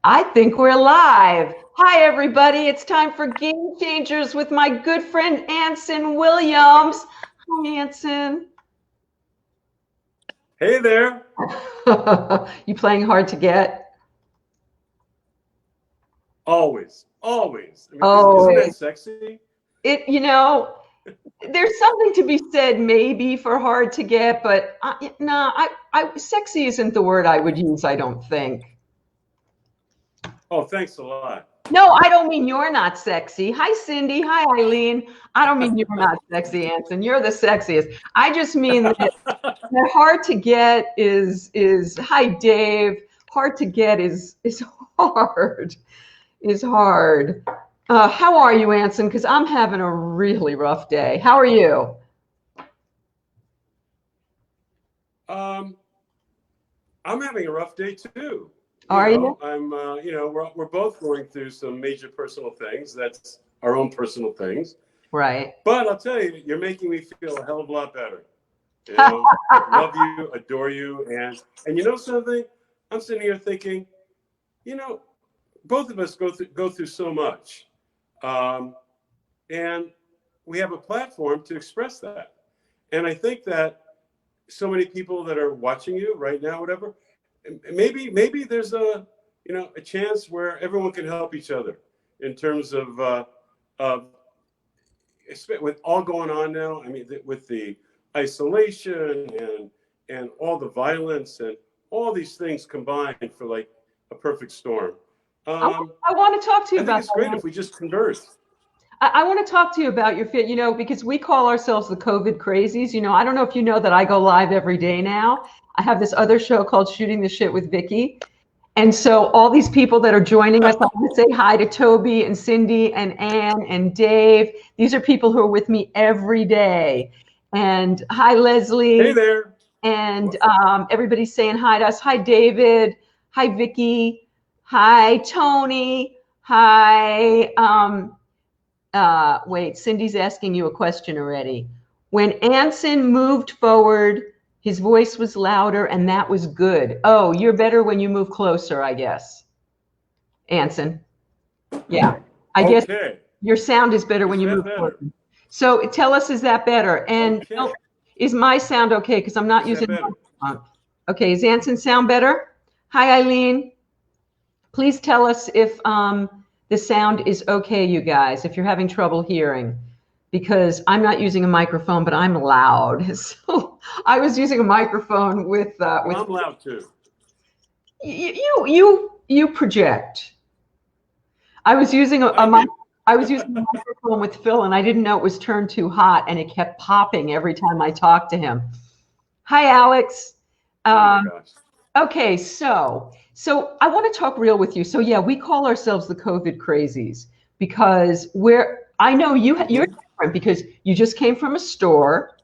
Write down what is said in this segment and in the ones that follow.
I think we're live. Hi, everybody. It's time for Game Changers with my good friend Anson Williams. Hi, Anson. Hey there. You playing hard to get? Always, always. I mean, isn't Always. that sexy? There's something to be said maybe for hard to get, but sexy isn't the word I would use, I don't think. Oh, thanks a lot. No, I don't mean you're not sexy. Hi, Cindy. Hi, Eileen. I don't mean you're not sexy, Anson. You're the sexiest. I just mean that hard to get is hi, Dave. Hard to get is hard. Is hard. How are you, Anson? Because I'm having a really rough day. How are you? I'm having a rough day too. Are you? I'm, we're both going through some major personal things. That's our own personal things. Right. But I'll tell you, you're making me feel a hell of a lot better. You know, love you, adore you, and you know something? I'm sitting here thinking, both of us go through so much, and we have a platform to express that. And I think that so many people that are watching you right now, whatever, maybe there's a chance where everyone can help each other in terms of with all going on now. I mean, with the isolation and all the violence and all these things combined for like a perfect storm. I want to talk to you about that. I think it's great if we just converse. I want to talk to you about your fit, because we call ourselves the COVID crazies. I don't know if you know that I go live every day now. I have this other show called Shooting the Shit with Vicki. And so all these people that are joining us, I want to say hi to Toby and Cindy and Ann and Dave. These are people who are with me every day. And hi, Leslie. Hey there. And everybody's saying hi to us. Hi, David. Hi, Vicki. Hi, Tony. Hi. Wait, Cindy's asking you a question already. When Anson moved forward, his voice was louder, and that was good. Oh, you're better when you move closer, I guess. Anson. Yeah. I guess your sound is better when you move closer. So tell us, is that better? And is my sound okay? Because I'm not using my. Okay, is Anson sound better? Hi, Eileen. Please tell us if the sound is okay, you guys, if you're having trouble hearing, because I'm not using a microphone, but I'm loud. So I was using a microphone with I'm loud too. You project. I was using a microphone with Phil, and I didn't know it was turned too hot, and it kept popping every time I talked to him. Hi, Alex. Oh my gosh. Okay, so I want to talk real with you. So yeah, we call ourselves the COVID crazies because I know you're different because you just came from a store.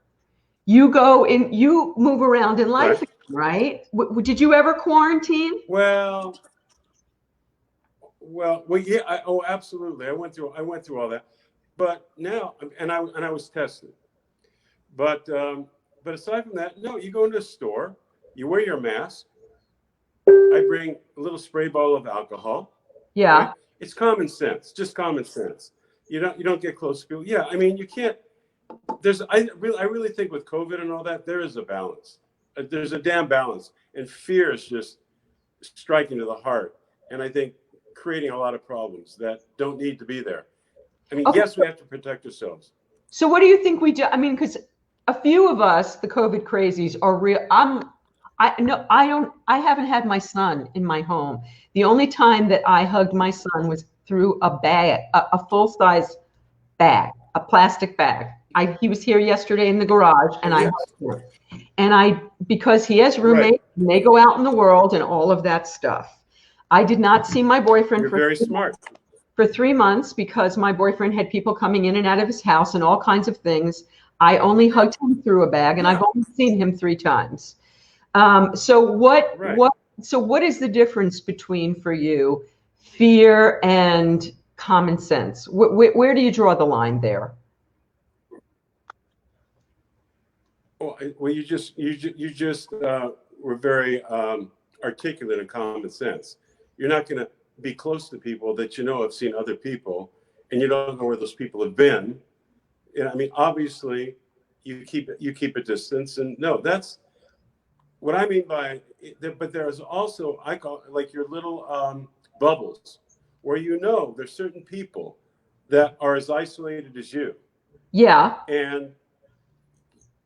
You go in, you move around in life, right? Did you ever quarantine? Well, yeah. Absolutely. I went through all that, but now, and I was tested. But aside from that, no. You go into a store, you wear your mask. I bring a little spray bottle of alcohol. Yeah. Right? It's common sense, just common sense. You don't get close to people. Yeah, I mean, you can't. I really think with COVID and all that, there is a balance. There's a damn balance, and fear is just striking to the heart, and I think creating a lot of problems that don't need to be there. I mean, yes, we have to protect ourselves. So what do you think we do? I mean, because a few of us, the COVID crazies, are real. I haven't had my son in my home. The only time that I hugged my son was through a bag, a full-size bag, a plastic bag. He was here yesterday in the garage, and I hugged him. And because he has roommates, and they go out in the world and all of that stuff. I did not see my boyfriend for 3 months because my boyfriend had people coming in and out of his house and all kinds of things. I only hugged him through a bag, and I've only seen him 3 times. So what is the difference between, for you, fear and common sense? Where do you draw the line there? Well, you just were very articulate in common sense. You're not going to be close to people that you know have seen other people, and you don't know where those people have been. And I mean, obviously, you keep a distance, and no, that's what I mean by. But there's also, I call it like your little bubbles, where you know there's certain people that are as isolated as you. Yeah. And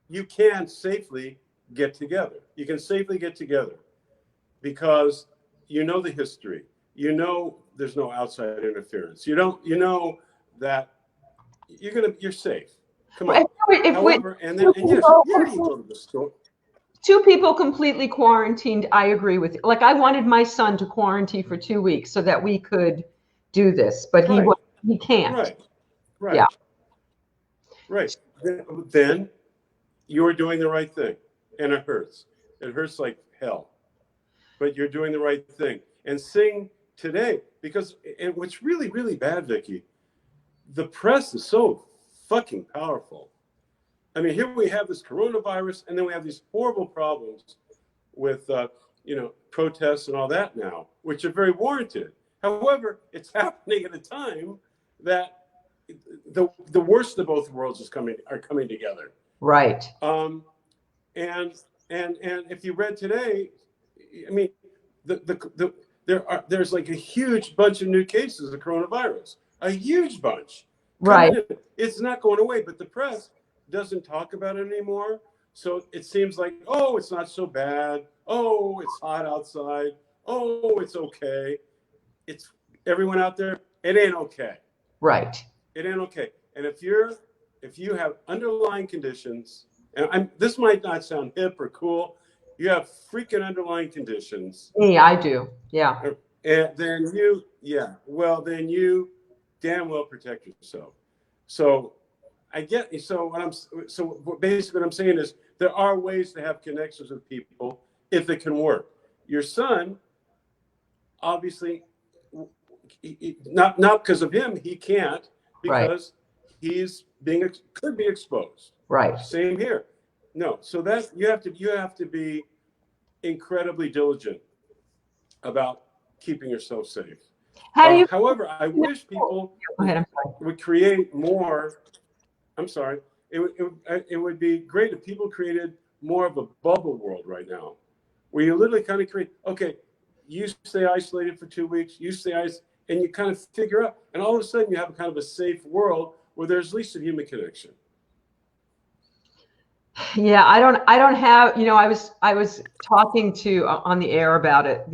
you can safely get together. You can safely get together because you know the history. You know there's no outside interference. You know that you're safe. Come on. However, and then and yes, yeah, you go to the store. Two people completely quarantined. I agree with you. Like, I wanted my son to quarantine for 2 weeks so that we could do this, but he can't. Right. Yeah. Right. Then you are doing the right thing, and it hurts. It hurts like hell, but you're doing the right thing. And sing today, because and what's really, really bad, Vicki, the press is so fucking powerful. I mean, here we have this coronavirus, and then we have these horrible problems with, protests and all that now, which are very warranted. However, it's happening at a time that the worst of both worlds are coming together. Right. And if you read today, I mean, there's like a huge bunch of new cases of coronavirus, a huge bunch. Right. It's not going away, but the press doesn't talk about it anymore. So it seems like, oh, it's not so bad. Oh, it's hot outside. Oh, it's okay. It's everyone out there. It ain't okay. Right. It ain't okay. And if you have underlying conditions, and this might not sound hip or cool, you have freaking underlying conditions. Yeah, I do. Yeah. And then you damn well protect yourself. So basically what I'm saying is there are ways to have connections with people if it can work. Your son, obviously, not because of him, he can't, because he's could be exposed. Right. Same here. No, so that you have to be incredibly diligent about keeping yourself safe. However, I wish people would create more. I'm sorry. It would be great if people created more of a bubble world right now, where you literally kind of create. Okay, you stay isolated for 2 weeks. You stay isolated, and you kind of figure out, and all of a sudden you have a kind of a safe world where there's at least a human connection. Yeah, I don't have, I was talking to on the air about it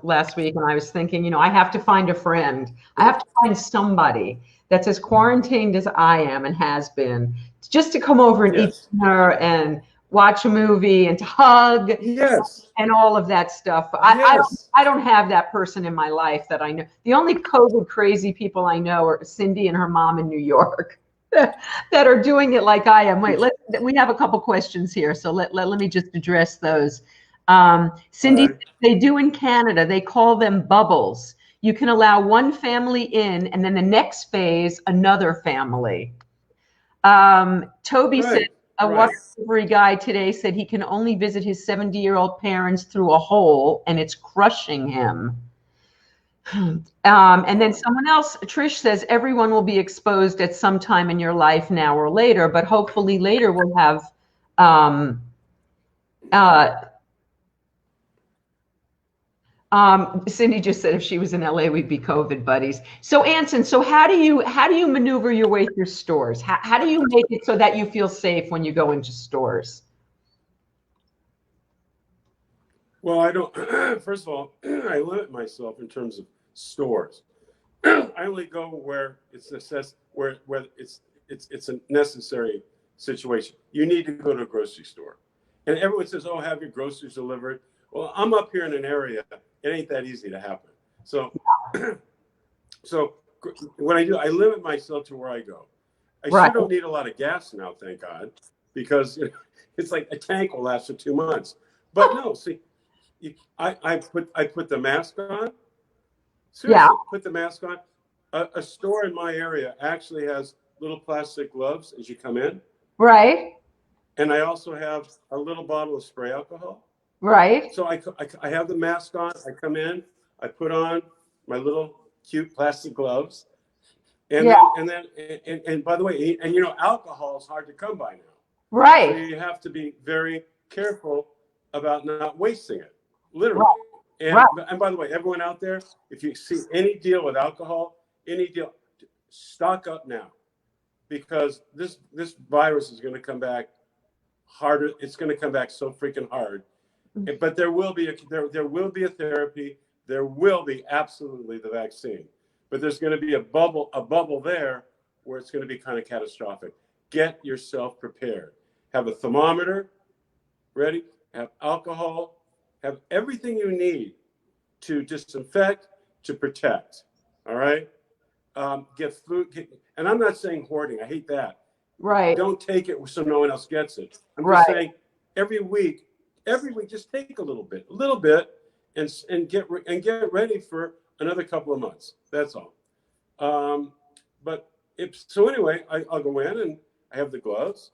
last week, and I was thinking, I have to find a friend. I have to find somebody that's as quarantined as I am and has been, just to come over and eat dinner and watch a movie and to hug and all of that stuff. I don't have that person in my life that I know. The only COVID crazy people I know are Cindy and her mom in New York. That are doing it like I am. Wait, we have a couple questions here, so let me just address those. Cindy, they do in Canada. They call them bubbles. You can allow one family in, and then the next phase, another family. Toby said, water delivery guy today said he can only visit his 70-year-old parents through a hole, and it's crushing him. And then someone else, Trish says, everyone will be exposed at some time in your life now or later, but hopefully later we'll have, Cindy just said if she was in LA, we'd be COVID buddies. So Anson, how do you maneuver your way through stores? How do you make it so that you feel safe when you go into stores? Well, I don't, first of all, I limit myself in terms of stores. I only go where it's where it's a necessary situation. You need to go to a grocery store. And everyone says, oh, have your groceries delivered. Well, I'm up here in an area, it ain't that easy to happen. So what I do, I limit myself to where I go. I sure don't need a lot of gas now, thank God, because it's like a tank will last for 2 months. But no, see, I put the mask on. Seriously, put the mask on. A store in my area actually has little plastic gloves as you come in. Right. And I also have a little bottle of spray alcohol. Right. So I have the mask on. I come in. I put on my little cute plastic gloves. And Yeah. and by the way, and you know, alcohol is hard to come by now. Right. So you have to be very careful about not wasting it, literally. Right. And, Right. and by the way, everyone out there, if you see any deal with alcohol, any deal, stock up now, because this virus is going to come back harder. It's going to come back so freaking hard. But there will be there will be a therapy. There will be absolutely the vaccine. But there's going to be a bubble there where it's going to be kind of catastrophic. Get yourself prepared. Have a thermometer ready. Have alcohol. Have everything you need to disinfect, to protect. All right. Get food. And I'm not saying hoarding. I hate that. Right. Don't take it so no one else gets it. I'm Right. just saying every week, just take a little bit, and get ready for another couple of months. That's all. But anyway, I'll go in and I have the gloves.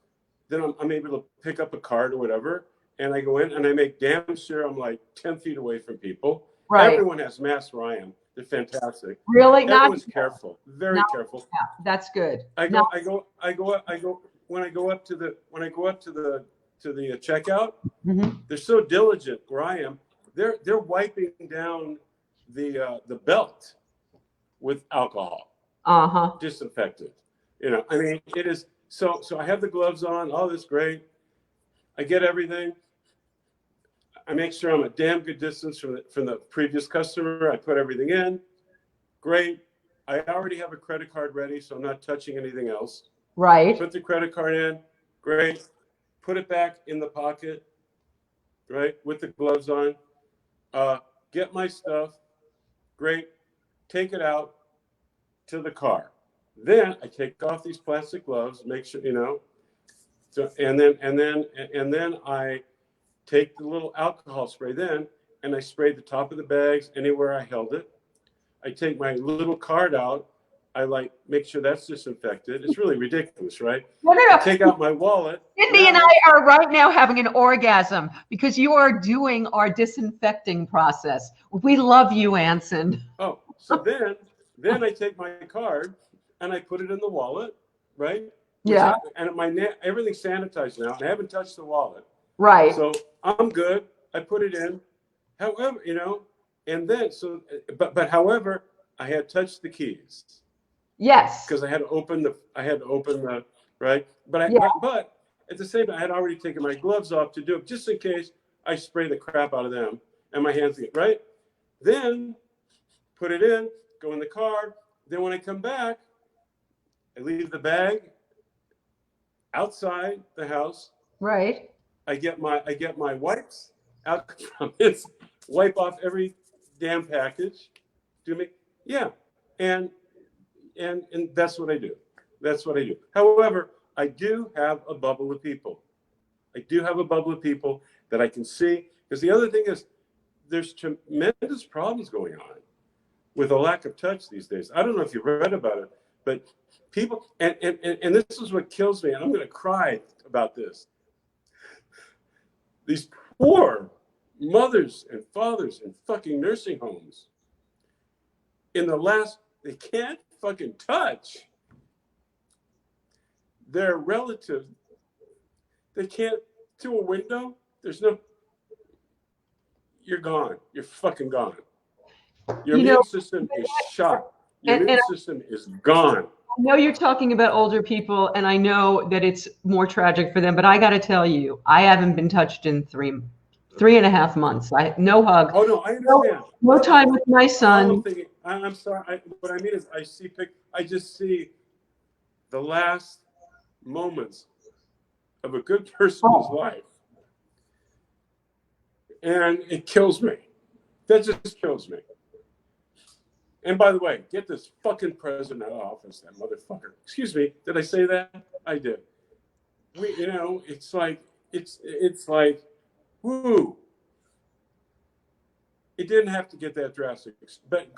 Then I'm able to pick up a card or whatever, and I go in and I make damn sure I'm like 10 feet away from people. Right. Everyone has masks where I am. They're fantastic. Really? Everyone's careful, very careful. Yeah, that's good. I go when I go up to the checkout. Mm-hmm. They're so diligent where I am. They're wiping down the belt with alcohol, disinfectant. You know, I mean, it is so. I have the gloves on. All this great. I get everything. I make sure I'm a damn good distance from the previous customer. I put everything in. Great. I already have a credit card ready, so I'm not touching anything else. Right. Put the credit card in. Great. Put it back in the pocket. Right, with the gloves on. Get my stuff. Great. Take it out to the car. Then I take off these plastic gloves. Make sure you know. So and then I take the little alcohol spray then, and I spray the top of the bags anywhere I held it. I take my little card out. I make sure that's disinfected. It's really ridiculous, right? No. I take out my wallet. Cindy and I are right now having an orgasm because you are doing our disinfecting process. We love you, Anson. Oh, so then I take my card and I put it in the wallet, right? Yeah. And everything's sanitized now, and I haven't touched the wallet. Right. So I'm good. I put it in. However, you know, and then but however, I had touched the keys. Yes. Because I had to open the right. But but at the same time, I had already taken my gloves off to do it just in case I spray the crap out of them and my hands get right. Then put it in, go in the car. Then when I come back, I leave the bag outside the house. Right. I get my wipes out from it, wipe off every damn package. Do me, yeah, and that's what I do. That's what I do. However, I do have a bubble of people. I do have a bubble of people that I can see. Because the other thing is, there's tremendous problems going on with a lack of touch these days. I don't know if you've read about it, but people, and this is what kills me, and I'm going to cry about this. These poor mothers and fathers in fucking nursing homes, they can't fucking touch their relative. They can't to a window. There's no. You're gone. You're fucking gone. Your immune system is shot. Your immune system is gone. I know you're talking about older people, and I know that it's more tragic for them, but I got to tell you, I haven't been touched in 3.5 months. No hug. Oh no, I understand. No time with my son. I'm sorry. What I mean is, I just see the last moments of a good person's life, and it kills me. That just kills me. And by the way, get this fucking president out of office, that motherfucker. Excuse me, did I say that? I did. It's like, whoo. It didn't have to get that drastic, but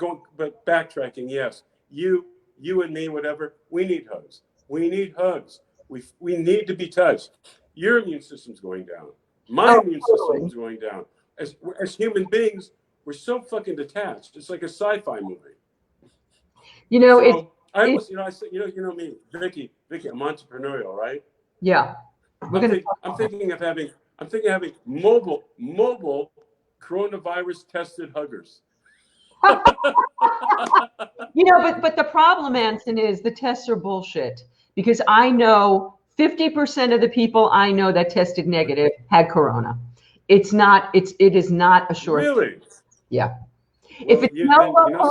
backtracking, yes. You and me, whatever. We need hugs. We need hugs. We need to be touched. Your immune system's going down. My immune system is going down. As human beings, we're so fucking detached. It's like a sci-fi movie. You know, so I was, I said, you know me, Vicki, I'm entrepreneurial, right? Yeah. I'm thinking of having mobile coronavirus tested huggers. But the problem, Anson, is the tests are bullshit, because I know 50% of the people I know that tested negative had corona. It is not a sure thing. Really? Yeah. Well, If it's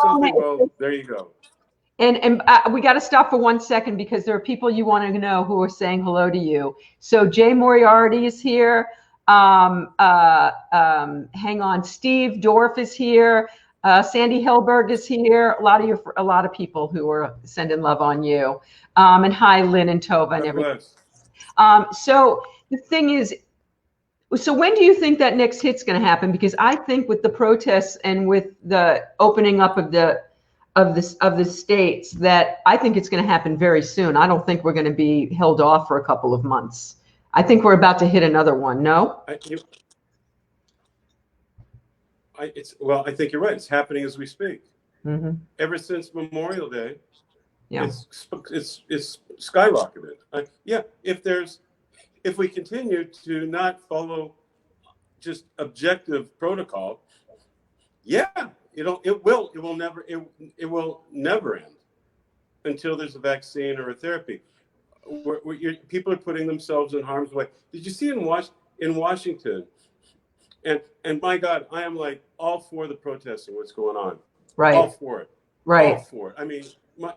something, well, there you go. And we got to stop for 1 second, because there are people you want to know who are saying hello to you. So Jay Moriarty is here. Hang on, Steve Dorff is here. Sandy Hillberg is here. A lot of people who are sending love on you. And hi, Lynn and Tova and everything. So the thing is, so when do you think that next hit's going to happen? Because I think with the protests and with the opening up of the states, that I think it's going to happen very soon. I don't think we're going to be held off for a couple of months. I think we're about to hit another one. No? I think you're right. It's happening as we speak. Mm-hmm. Ever since Memorial Day, yeah, it's skyrocketed. If we continue to not follow just objective protocol, it will never end until there's a vaccine or a therapy. People are putting themselves in harm's way. Did you see in Washington? And my God, I am like all for the protesting. What's going on? Right. All for it. Right. All for it. I mean,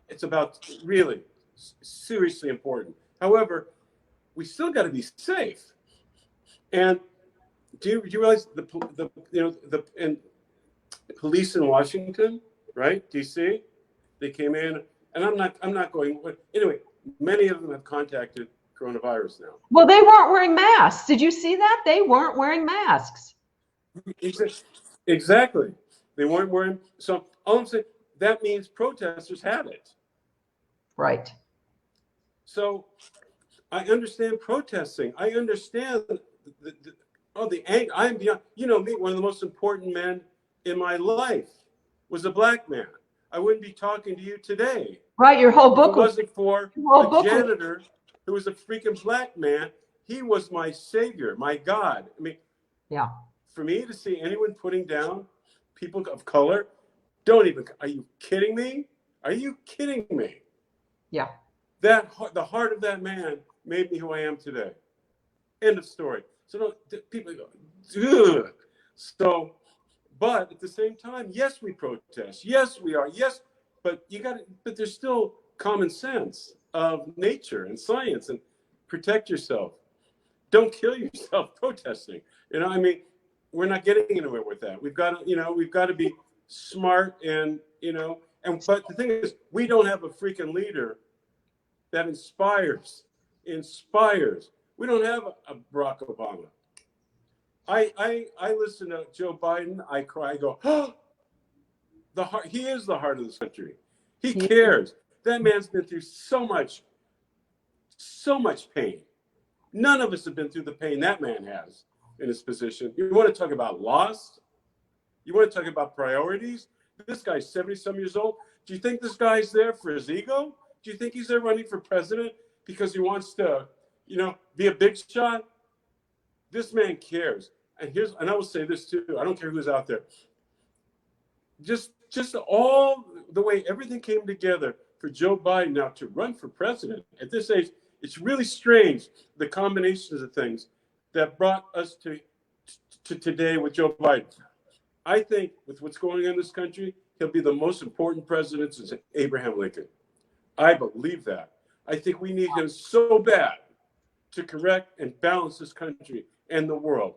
it's about really seriously important. However, we still got to be safe. And do you realize the police in Washington, right? DC, they came in, and I'm not going. Anyway, many of them have contacted coronavirus now. Well, they weren't wearing masks. Did you see that? They weren't wearing masks. Exactly. They weren't wearing. So all I'm saying, that means protesters had it. Right. So I understand protesting. I understand the anger. I'm beyond. You know me. One of the most important men in my life was a black man. I wouldn't be talking to you today. Right. Your whole book. If it wasn't for a janitor who was a freaking black man. He was my savior, my God. I mean, yeah. For me to see anyone putting down people of color, are you kidding me? Are you kidding me? Yeah. The heart of that man made me who I am today. End of story. So people go, ugh. So, but at the same time, yes, we protest. Yes, we are. Yes, but but there's still common sense of nature and science, and protect yourself. Don't kill yourself protesting. I mean, we're not getting anywhere with that. We've got to be smart but the thing is, we don't have a freaking leader that inspires. We don't have a Barack Obama. I listen to Joe Biden, I cry, I go, oh, he is the heart of this country. He cares. That man's been through so much pain. None of us have been through the pain that man has in his position. You want to talk about loss? You want to talk about priorities? This guy's 70-some years old. Do you think this guy's there for his ego? Do you think he's there running for president because he wants to, be a big shot? This man cares. And I will say this too. I don't care who's out there. Just all the way everything came together for Joe Biden now to run for president at this age. It's really strange, the combinations of things that brought us to today with Joe Biden. I think with what's going on in this country, he'll be the most important president since Abraham Lincoln. I believe that. I think we need him so bad to correct and balance this country and the world.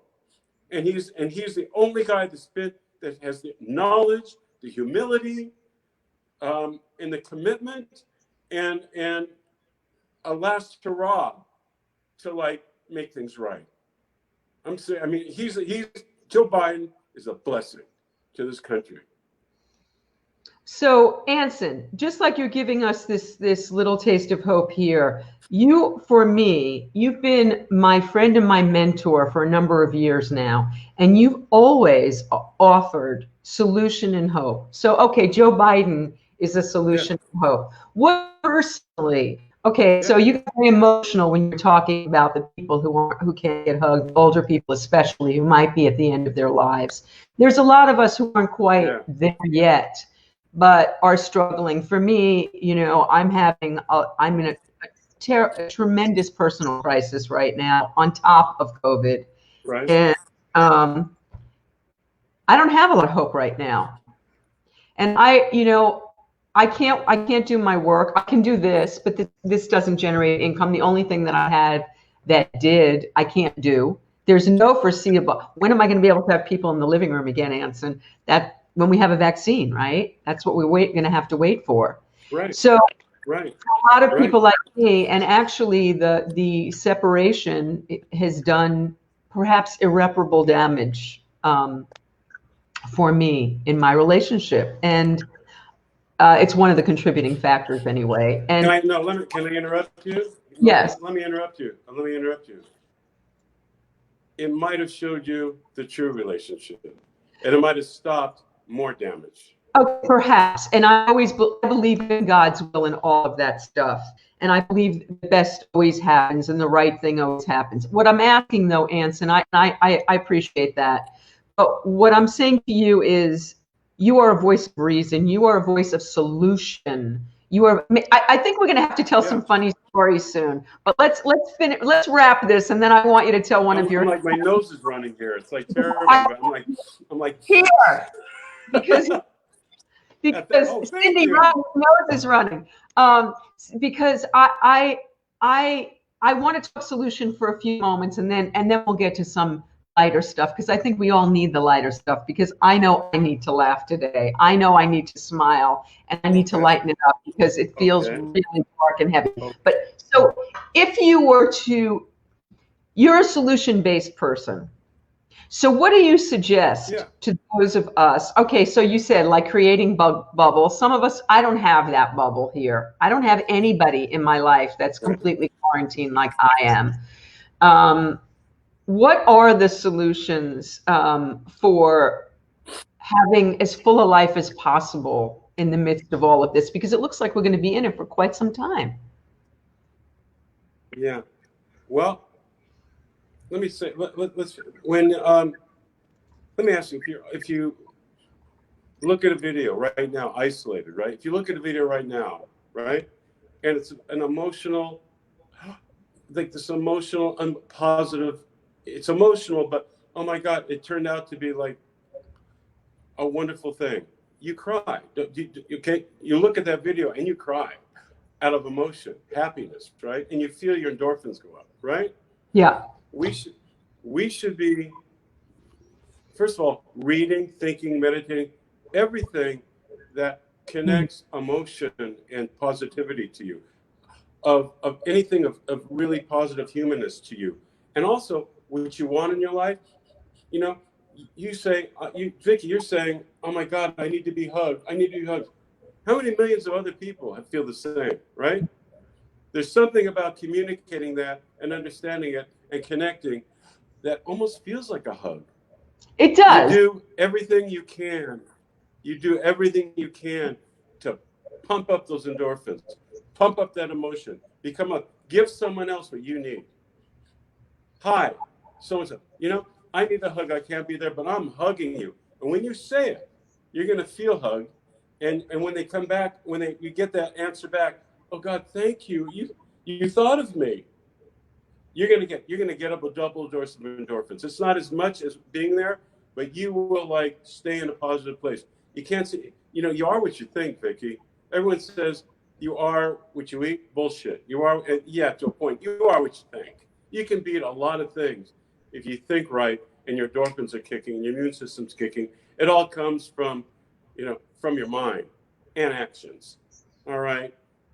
And he's the only guy that has the knowledge, the humility, and the commitment, and a last hurrah to make things right. I'm saying, I mean, Joe Biden is a blessing to this country. So, Anson, just like you're giving us this little taste of hope here, you've been my friend and my mentor for a number of years now, and you've always offered solution and hope. So, okay, Joe Biden is a solution and hope. What personally? Okay, so you get very emotional when you're talking about the people who can't get hugged, older people especially, who might be at the end of their lives. There's a lot of us who aren't quite there yet, but are struggling. For me, you know, I'm in a tremendous personal crisis right now on top of COVID. Right. And I don't have a lot of hope right now. And I can't do my work. I can do this, but this doesn't generate income. The only thing that I had that did, I can't do. There's no foreseeable. When am I going to be able to have people in the living room again, Anson? That when we have a vaccine, right? That's what we're going to have to wait for. Right. So right. a lot of people like me, and actually the separation has done perhaps irreparable damage for me in my relationship, and it's one of the contributing factors anyway. And can I interrupt you? Yes. Let me interrupt you. It might have showed you the true relationship, and it might have stopped more damage. Oh, perhaps. And I always believe in God's will and all of that stuff. And I believe the best always happens and the right thing always happens. What I'm asking though, Anson, I appreciate that. But what I'm saying to you is, you are a voice of reason. You are a voice of solution. You are. I think we're going to have to tell some funny stories soon. But let's finish. Let's wrap this, and then I want you to tell one of your. Like my nose is running here. It's like terrible. I'm like here because Cindy nose is running. Because I want to talk solution for a few moments, and then we'll get to some lighter stuff, because I think we all need the lighter stuff, because I know I need to laugh today. I know I need to smile, and I need to lighten it up because it feels really dark and heavy. But so if you're a solution-based person. So what do you suggest to those of us? Okay, so you said like creating bubbles. Some of us, I don't have that bubble here. I don't have anybody in my life that's completely quarantined like I am. What are the solutions for having as full a life as possible in the midst of all of this? Because it looks like we're going to be in it for quite some time. Yeah. Well, let me say, let me ask you, if you look at a video right now, isolated, right? If you look at a video right now, right, and it's an emotional, like this emotional, positive. It's emotional, but oh my God, it turned out to be like a wonderful thing. You cry. Okay, you look at that video and you cry out of emotion, happiness, right? And you feel your endorphins go up, right? Yeah. We should be, first of all, reading, thinking, meditating, everything that connects emotion and positivity to you, of anything of really positive humanness to you, and also what you want in your life. You know, you say, Vicki, you're saying, oh my God, I need to be hugged. I need to be hugged. How many millions of other people feel the same, right? There's something about communicating that and understanding it and connecting that almost feels like a hug. It does. You do everything you can. You do everything you can to pump up those endorphins, pump up that emotion, give someone else what you need. Hi, so-and-so, I need a hug. I can't be there, but I'm hugging you. And when you say it, you're going to feel hugged. And when they come back, you get that answer back, oh God, thank you. You thought of me. You're going to get up a double dose of endorphins. It's not as much as being there, but you will like stay in a positive place. You can't see, you are what you think, Vicki. Everyone says you are what you eat. Bullshit. You are, to a point. You are what you think. You can beat a lot of things if you think right and your endorphins are kicking and your immune system's kicking. It all comes from your mind and actions. All right.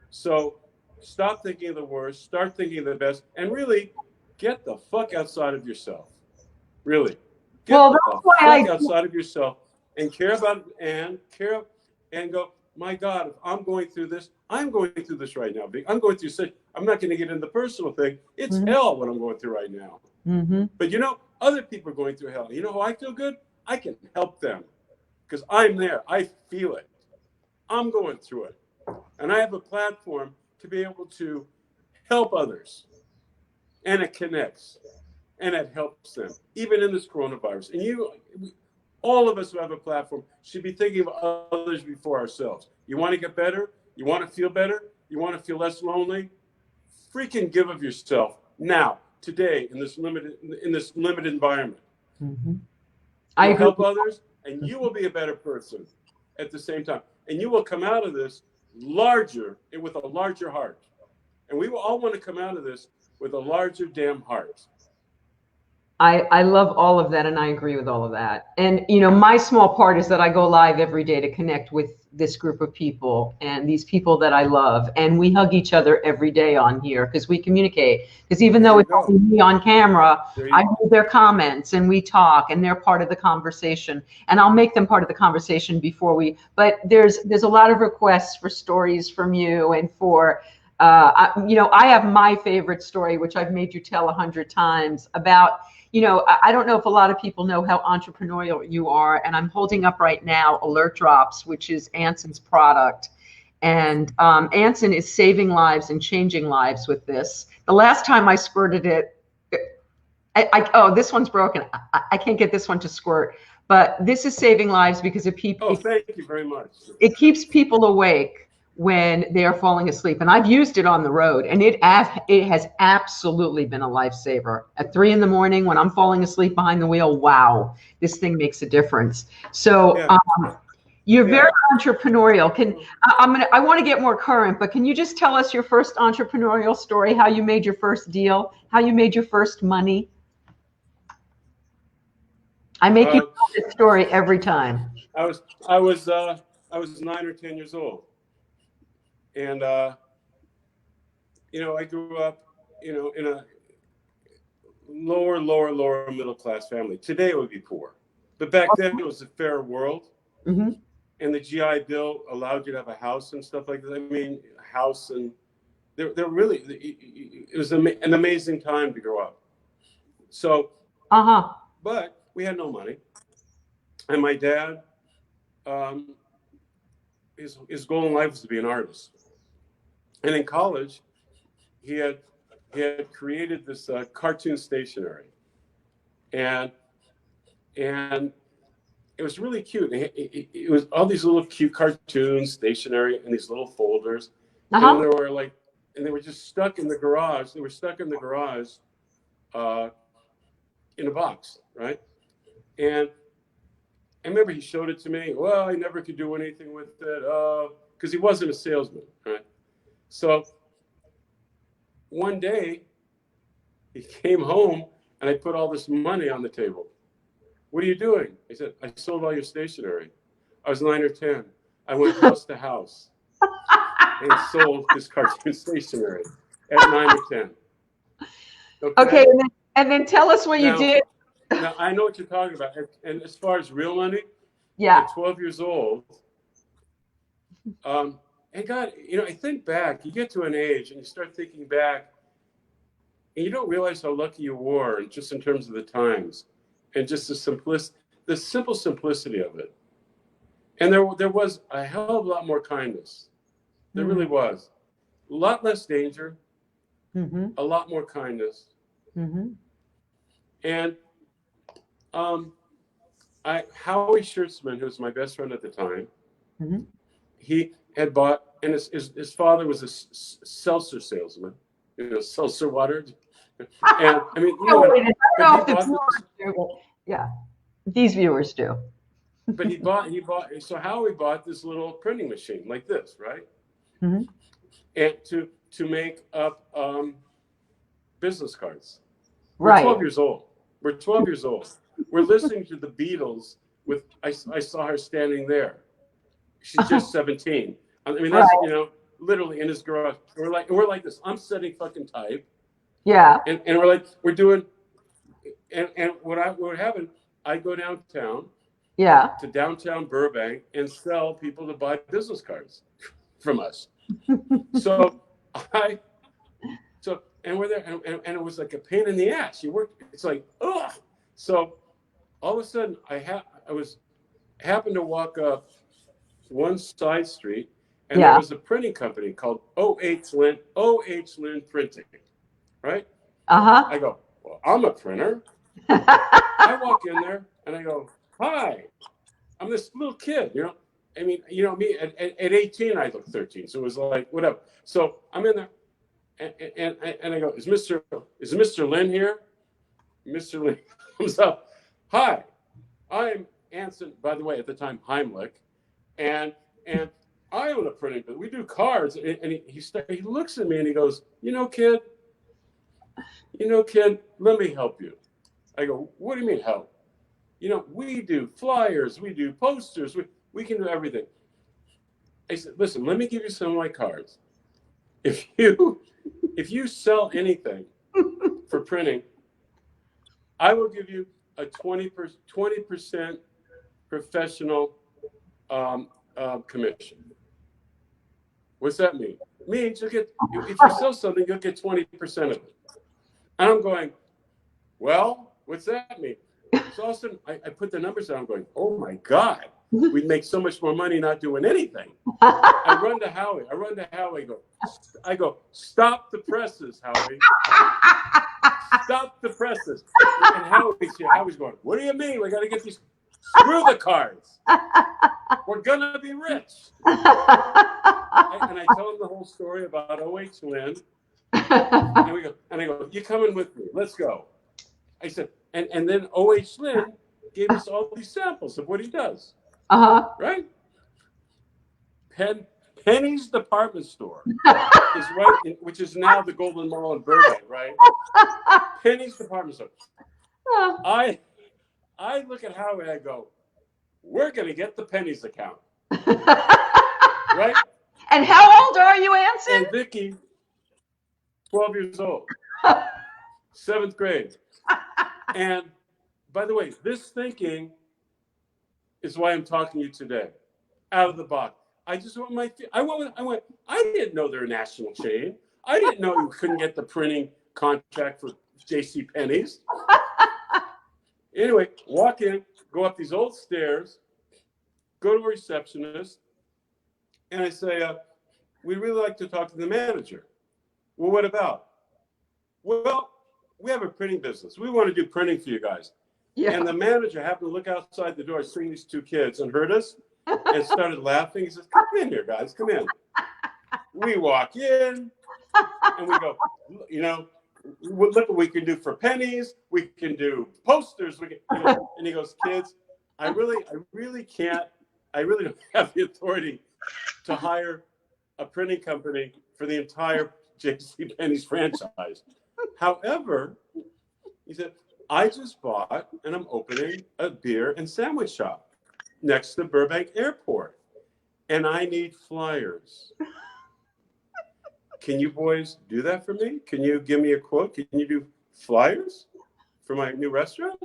So stop thinking of the worst, start thinking of the best, and really get the fuck outside of yourself. Really. Get the fuck outside of yourself and care about it and go, my God, if I'm going through this, I'm going through this right now. I'm going through such, I'm not going to get into the personal thing. It's hell what I'm going through right now. But other people are going through hell. You know how I feel good? I can help them. because I'm there. I feel it. I'm going through it. And I have a platform to be able to help others. And it connects. And it helps them, even in this coronavirus. And all of us who have a platform should be thinking of others before ourselves. You want to get better? You want to feel better? You want to feel less lonely? Freaking give of yourself now, today, in this limited environment. Mm-hmm. You'll help others, and you will be a better person at the same time. And you will come out of this larger and with a larger heart. And we will all want to come out of this with a larger damn heart. I love all of that, and I agree with all of that. And, you know, my small part is that I go live every day to connect with this group of people and these people that I love. And we hug each other every day on here because we communicate. Because even though it's only me on camera, I read their comments and we talk, and they're part of the conversation. And I'll make them part of the conversation before but there's a lot of requests for stories from you and for, you know, I have my favorite story, which I've made you tell 100 times about, you know, I don't know if a lot of people know how entrepreneurial you are, and I'm holding up right now Alert Drops, which is Anson's product. And Anson is saving lives and changing lives with this. The last time I squirted it, oh, this one's broken. I can't get this one to squirt. But this is saving lives because thank you very much. It keeps people awake when they are falling asleep. And I've used it on the road, and it has absolutely been a lifesaver. At 3 in the morning when I'm falling asleep behind the wheel, wow, this thing makes a difference. So you're very entrepreneurial. I want to get more current, but can you just tell us your first entrepreneurial story, how you made your first deal, how you made your first money? I make you tell this story every time. I was 9 or 10 years old. And, you know, I grew up, you know, in a lower middle-class family. Today it would be poor. But back then it was a fair world. Mm-hmm. And the GI Bill allowed you to have a house and stuff like that. I mean, a house, and they're really, it was an amazing time to grow up. So, but we had no money. And my dad, his goal in life was to be an artist. And in college, he had created this cartoon stationery, and it was really cute. It was all these little cute cartoons, stationery, and these little folders, and they were just stuck in the garage. They were stuck in the garage, in a box, right? And I remember he showed it to me. Well, I never could do anything with it because he wasn't a salesman, right? So one day he came home and I put all this money on the table. What are you doing? I said, I sold all your stationery. I was 9 or 10. I went house to house and sold this cartoon stationery at 9 or 10. Okay, and then tell us what you did. Now, I know what you're talking about. And as far as real money, yeah, at 12 years old, and God, you know, I think back, you get to an age and you start thinking back, and you don't realize how lucky you were, just in terms of the times, and just the simple simplicity of it. And there was a hell of a lot more kindness. There really was. A lot less danger, a lot more kindness. And Howie Schertzman, who was my best friend at the time, he had bought, and his father was a seltzer salesman, you know, seltzer water. And I mean, these viewers do. But he bought. So Howie bought this little printing machine like this, right? And to make up business cards. We're 12 years old. We're 12 years old. We're listening to the Beatles with. I saw her standing there. She's just 17. I mean, that's you know, literally in his garage. We're like this. I'm setting fucking type. Yeah. And we're doing. And what happened? I go downtown. Yeah. To downtown Burbank and sell people to buy business cards from us. And we're there, and it was like a pain in the ass. It's like, ugh. So all of a sudden, I was happened to walk up one side street, and Yeah. there was a printing company called O.H. Lynn Printing, right? Uh-huh. I go, well, I'm a printer. I walk in there and I go, hi, I'm this little kid, you know. I mean, you know, me at 18, I look 13. So it was like, whatever. So I'm in there and I go, is Mr. Lynn here? Mr. Lynn comes up. Hi, I'm Anson, by the way, at the time, Heimlich. And I own a printing business. We do cards. And he looks at me and he goes, you know, kid, let me help you. I go, what do you mean help? You know, we do flyers, we do posters, we can do everything. I said, listen, let me give you some of my cards. If you sell anything for printing, I will give you a 20% professional commission. What's that mean? It means if you sell something, you'll get 20% of it. And I'm going, well, what's that mean? So all of a sudden, I put the numbers down. I'm going, oh my God, we'd make so much more money not doing anything. I run to Howie. I go, stop the presses, Howie. Stop the presses. And Howie's going, what do you mean? We got to get these, screw the cards. We're going to be rich. And I tell him the whole story about O.H. Lynn. And I go, you coming with me? Let's go. I said, and then O.H. Lynn gave us all these samples of what he does. Uh-huh. Right? Penny's department store is right, which is now the Golden Mall in Burbank, right? Penny's department store. I look at Howie and I go, we're going to get the Penny's account. Right? And how old are you, Anson? And Vicki, 12 years old, 7th grade. And by the way, this thinking is why I'm talking to you today. Out of the box. I just want I didn't know they're a national chain. I didn't know you couldn't get the printing contract for J.C. Penney's. Anyway, walk in, go up these old stairs, go to a receptionist, and I say, we'd really like to talk to the manager. Well, what about? Well, we have a printing business. We want to do printing for you guys. Yeah. And the manager happened to look outside the door, seeing these two kids, and heard us and started laughing. He says, come in here, guys, come in. We walk in, and we go, you know, look what we can do for pennies. We can do posters. And he goes, kids, I really can't. I really don't have the authority to hire a printing company for the entire J.C. Penney's franchise. However, he said, I just bought and I'm opening a beer and sandwich shop next to Burbank Airport, and I need flyers. Can you boys do that for me? Can you give me a quote? Can you do flyers for my new restaurant?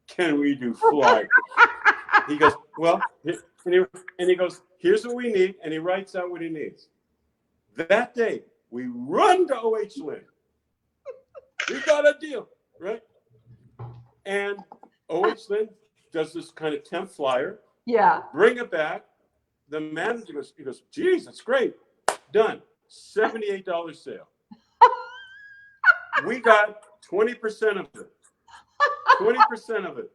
Can we do flyers? He goes, well, and he goes, here's what we need, and he writes out what he needs. That day, we run to O.H. Lynn. We got a deal, right? And O.H. Lynn does this kind of temp flyer. Yeah. Bring it back. The manager goes, geez, that's great. Done. $78 sale. We got 20% of it. 20% of it.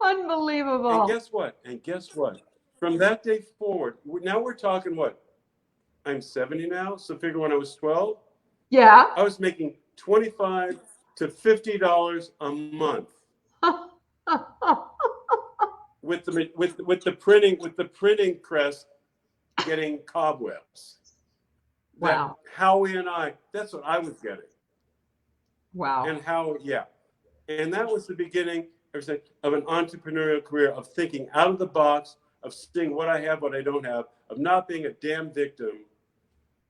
Unbelievable. And guess what? From that day forward, now we're talking what? I'm 70 now, so figure when I was 12. Yeah. I was making $25 to $50 a month with the printing press getting cobwebs. Wow. Howie and that's what I was getting. Wow. And and that was the beginning of an entrepreneurial career, of thinking out of the box, of seeing what I have, what I don't have, of not being a damn victim,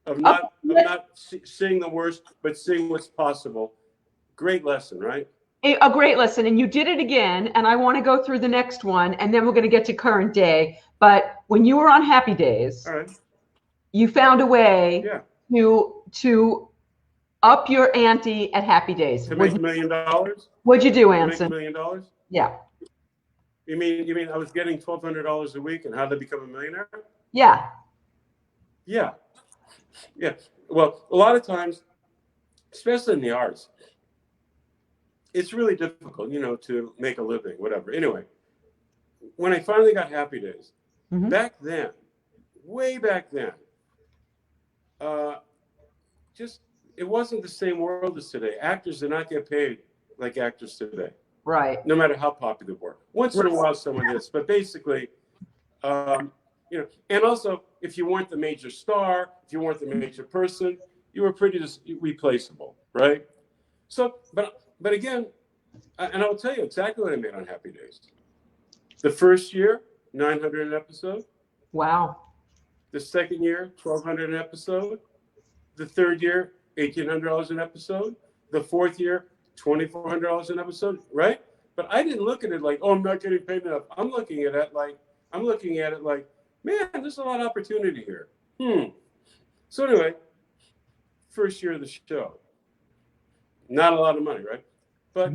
of not seeing the worst, but seeing what's possible. Great lesson, right? A great lesson. And you did it again. And I want to go through the next one, and then we're going to get to current day. But when you were on Happy Days, all right, you found a way to up your ante at Happy Days. To make $1 million? What'd you do, Anson? To make $1 million? Yeah. You mean I was getting $1,200 a week and how to become a millionaire? Yeah. Yeah. Yeah. Well, a lot of times, especially in the arts, it's really difficult, to make a living, whatever. Anyway, when I finally got Happy Days, back then, way back then, just it wasn't the same world as today. Actors did not get paid like actors today. Right. No matter how popular they were. Once in a while, someone is, but basically, and also, if you weren't the major star, if you weren't the major person, you were pretty just replaceable, right? So, but again, and I'll tell you exactly what I made on Happy Days. The first year, $900 an episode. Wow. The second year, $1,200 an episode. The third year, $1,800 an episode. The fourth year, $2,400 an episode, right? But I didn't look at it like, oh, I'm not getting paid enough. I'm looking at it like, man, there's a lot of opportunity here. So anyway, first year of the show, not a lot of money, right? But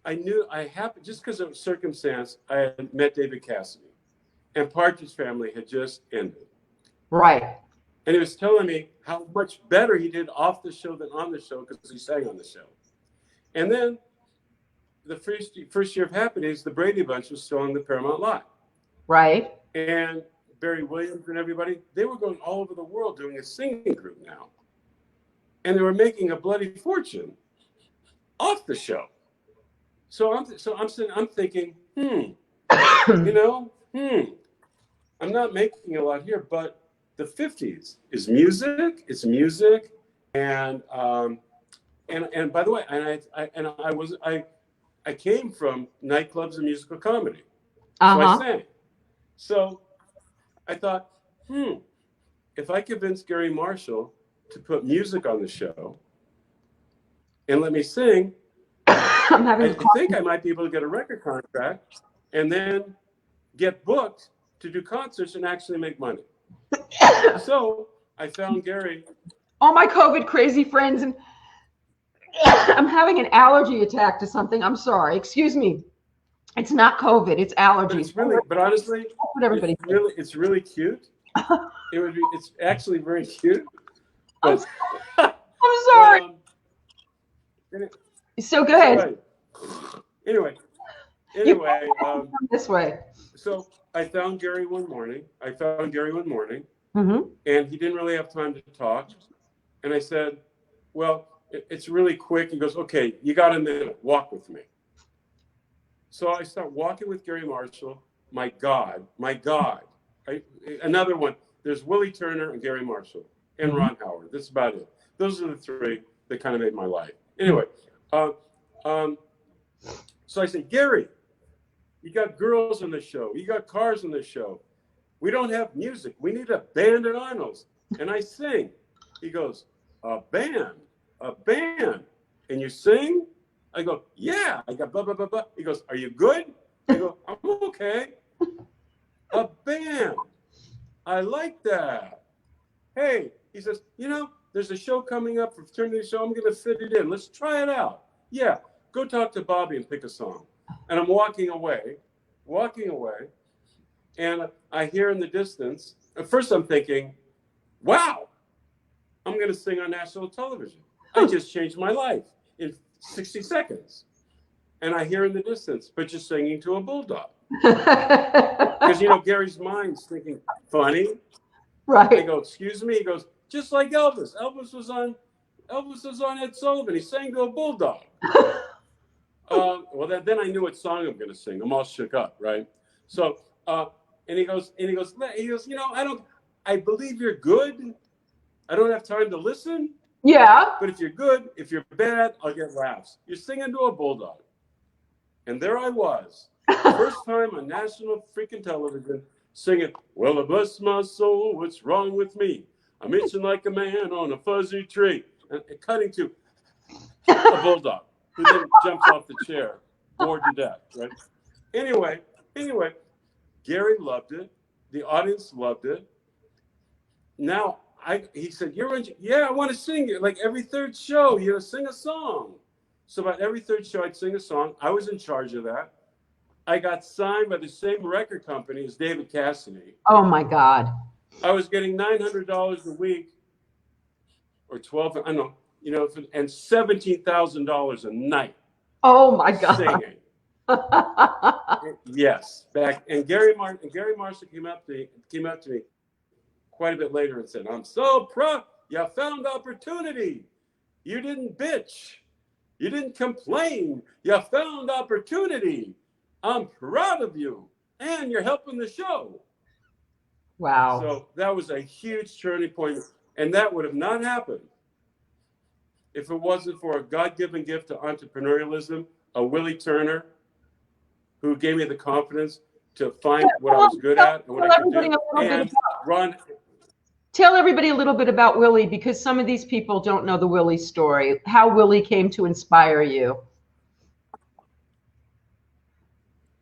I knew I happened, just because of circumstance, I had met David Cassidy, and Partridge Family had just ended. Right. And he was telling me how much better he did off the show than on the show because he sang on the show. And then the first year of Happy Days, the Brady Bunch was still on the Paramount lot. Right. And Barry Williams and everybody, they were going all over the world doing a singing group now. And they were making a bloody fortune off the show. So I'm thinking, I'm not making a lot here, but the 50s is music, and by the way, I came from nightclubs and musical comedy. So I sang. So I thought, if I convince Garry Marshall to put music on the show and let me sing, I think I might be able to get a record contract and then get booked to do concerts and actually make money. So I found Garry. All my COVID crazy friends, and I'm having an allergy attack to something. I'm sorry. Excuse me. It's not COVID. It's allergies. But honestly, it's really cute. It's actually very cute. But, I'm sorry. So go ahead. Right. Anyway, this way. So I found Garry one morning. And he didn't really have time to talk. And I said, well, it's really quick. He goes, okay, you got a minute. Walk with me. So I start walking with Garry Marshall. My God. Another one. There's Willie Turner and Garry Marshall and Ron Howard. That's about it. Those are the three that kind of made my life. Anyway, so I said, Garry, you got girls on the show. You got cars on the show. We don't have music. We need a band at Arnold's. And I sing. He goes, a band. And you sing? I go, yeah. I got blah, blah, blah, blah. He goes, are you good? I go, I'm okay. A band. I like that. Hey, he says, there's a show coming up for fraternity show. I'm going to fit it in. Let's try it out. Yeah. Go talk to Bobby and pick a song. And I'm walking away. And I hear in the distance, at first I'm thinking, wow, I'm going to sing on national television. I just changed my life in 60 seconds. And I hear in the distance, but you're singing to a bulldog. Because, Gary's mind's thinking, funny. Right. I go, excuse me. He goes, just like Elvis. Elvis was on Ed Sullivan. He sang to a bulldog. Well, then I knew what song I'm going to sing. I'm all shook up, right? So, and he goes, I believe you're good. I don't have time to listen. Yeah. But if you're good, if you're bad, I'll get laughs. You're singing to a bulldog. And there I was, first time on national freaking television, singing, well, bless my soul, what's wrong with me? I'm itching like a man on a fuzzy tree. And cutting to a bulldog who then jumps off the chair, bored to death, right? Anyway, Garry loved it. The audience loved it. Now, he said, I want to sing it. Like every third show, sing a song. So about every third show, I'd sing a song. I was in charge of that. I got signed by the same record company as David Cassidy. Oh my God. I was getting $900 a week, or 12, I don't know, you know, and $17,000 a night. Oh my God. Singing. Yes, back, and Garry Marshall came up to me quite a bit later and said, "I'm so proud. You found opportunity. You didn't bitch. You didn't complain. You found opportunity. I'm proud of you, and you're helping the show." Wow. So that was a huge turning point, and that would have not happened if it wasn't for a God-given gift to entrepreneurialism, a Willie Turner, who gave me the confidence to find what I was good at and what I could do. And Ron. Tell everybody a little bit about Willie, because some of these people don't know the Willie story, how Willie came to inspire you.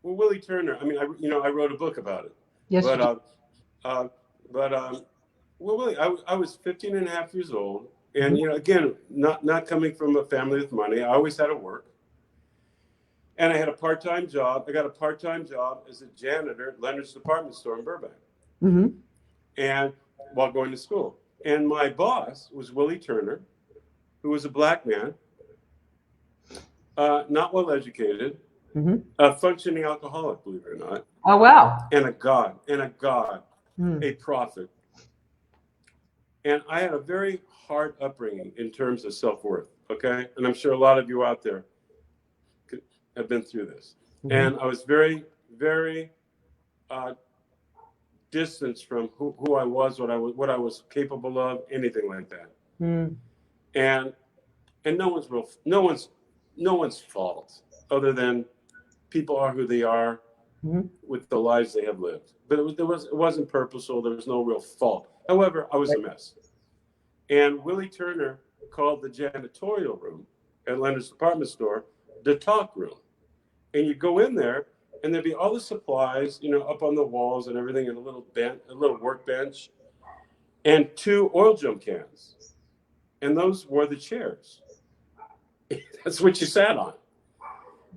Well, Willie Turner, I mean, I wrote a book about it. Yes. Well, Willie, I was 15 and a half years old. And, you know, again, not coming from a family with money, I always had to work. And I had a part-time job. I got a part-time job as a janitor at Leonard's department store in Burbank. Mm-hmm. And while going to school. And my boss was Willie Turner, who was a black man, not well educated, a functioning alcoholic, believe it or not. Oh, wow. And a God, a prophet. And I had a very hard upbringing in terms of self-worth, okay? And I'm sure a lot of you out there have been through this. And I was very, very distanced from who I was, what I was capable of, anything like that. And no one's fault, other than people are who they are with the lives they have lived. But it wasn't purposeful. There was no real fault. However, I was a mess. And Willie Turner called the janitorial room at Leonard's department store the talk room. And you go in there, and there'd be all the supplies, you know, up on the walls and everything, and a little workbench, and 2 oil drum cans. And those were the chairs. That's what you sat on.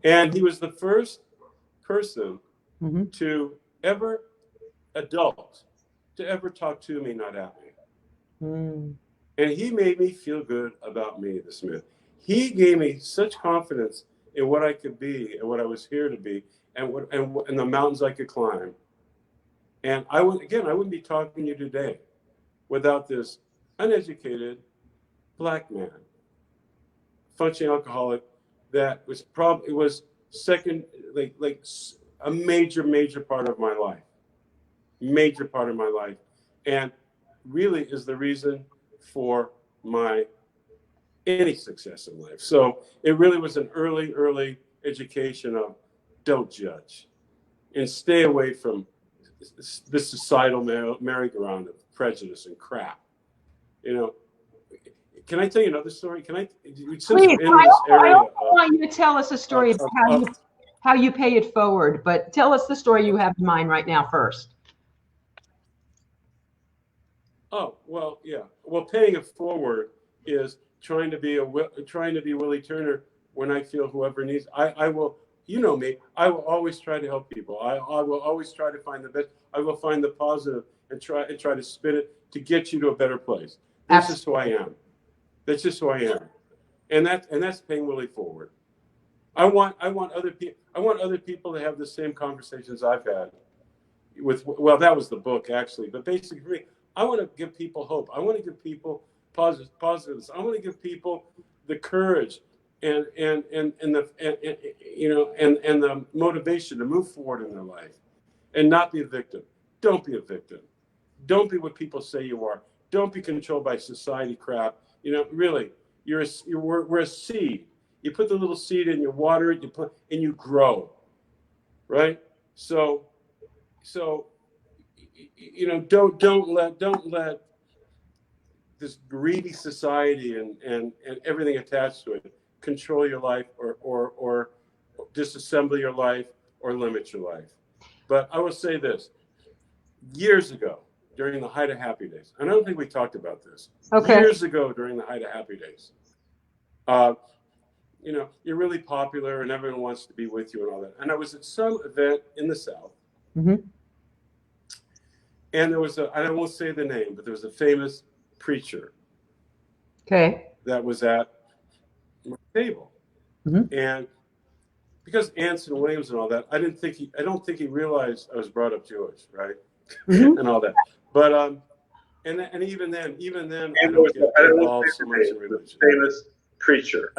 And he was the first person to ever talk to me, not at me. And he made me feel good about me, the Smith. He gave me such confidence in what I could be and what I was here to be, and the mountains I could climb. And I wouldn't be talking to you today without this uneducated black man, functioning alcoholic, that was second, like a major part of my life. Major part of my life. And really is the reason for any success in life. So it really was an early education of don't judge and stay away from this societal merry-go-round of prejudice and crap. You know, can I tell you another story? Please, I want you to tell us a story about how you pay it forward, but tell us the story you have in mind right now first. Oh, well, yeah. Well, paying it forward is trying to be Willie Turner when I feel whoever needs. I will, you know me, I will always try to help people. I will always try to find the best. I will find the positive and try to spin it to get you to a better place. This is who I am. That's just who I am. And that's paying Willie forward. I want other people to have the same conversations I've had with, well, that was the book actually, but basically for me, I want to give people hope. I want to give people positives. I want to give people the courage and the motivation to move forward in their life and not be a victim. Don't be a victim. Don't be what people say you are. Don't be controlled by society crap. You know, really, we're a seed. You put the little seed in, you water it, and you grow, right? So, you know, don't let this greedy society and everything attached to it control your life or disassemble your life or limit your life. But I will say this: years ago, during the height of Happy Days, and I don't think we talked about this. Okay. Years ago, during the height of Happy Days, you know, you're really popular and everyone wants to be with you and all that. And I was at some event in the South. Mm-hmm. And there was I won't say the name, but there was a famous preacher. Okay. That was at my table. Mm-hmm. And because Anson Williams and all that, I don't think he realized I was brought up Jewish, right? Mm-hmm. And all that. But and even then, I don't get involved so much in religion. Famous preacher.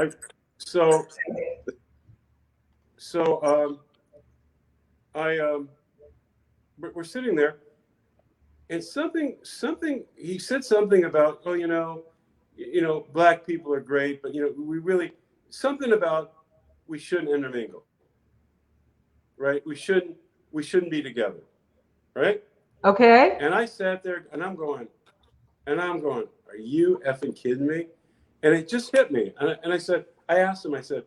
We're sitting there, and he said something about, oh, you know, black people are great, but you know, something about we shouldn't intermingle, right? We shouldn't be together, right? Okay. And I sat there and I'm going, are you effing kidding me? And it just hit me. And I asked him, I said,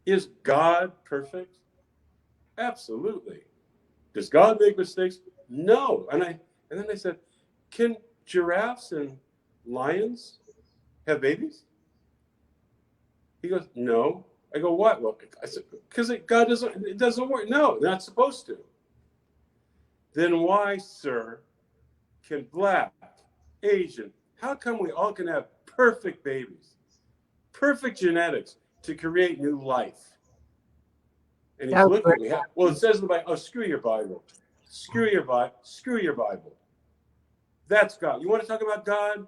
is God perfect? Absolutely. Does God make mistakes? No. And then I said, can giraffes and lions have babies? He goes, no. I go, what? Well, I said, because it doesn't work. No, they're not supposed to. Then why, sir, can black, Asian, how come we all can have perfect babies, perfect genetics to create new life? And he's looking at me. Well, it says in the Bible, oh, screw your Bible. Screw your Bible. That's God. You want to talk about God?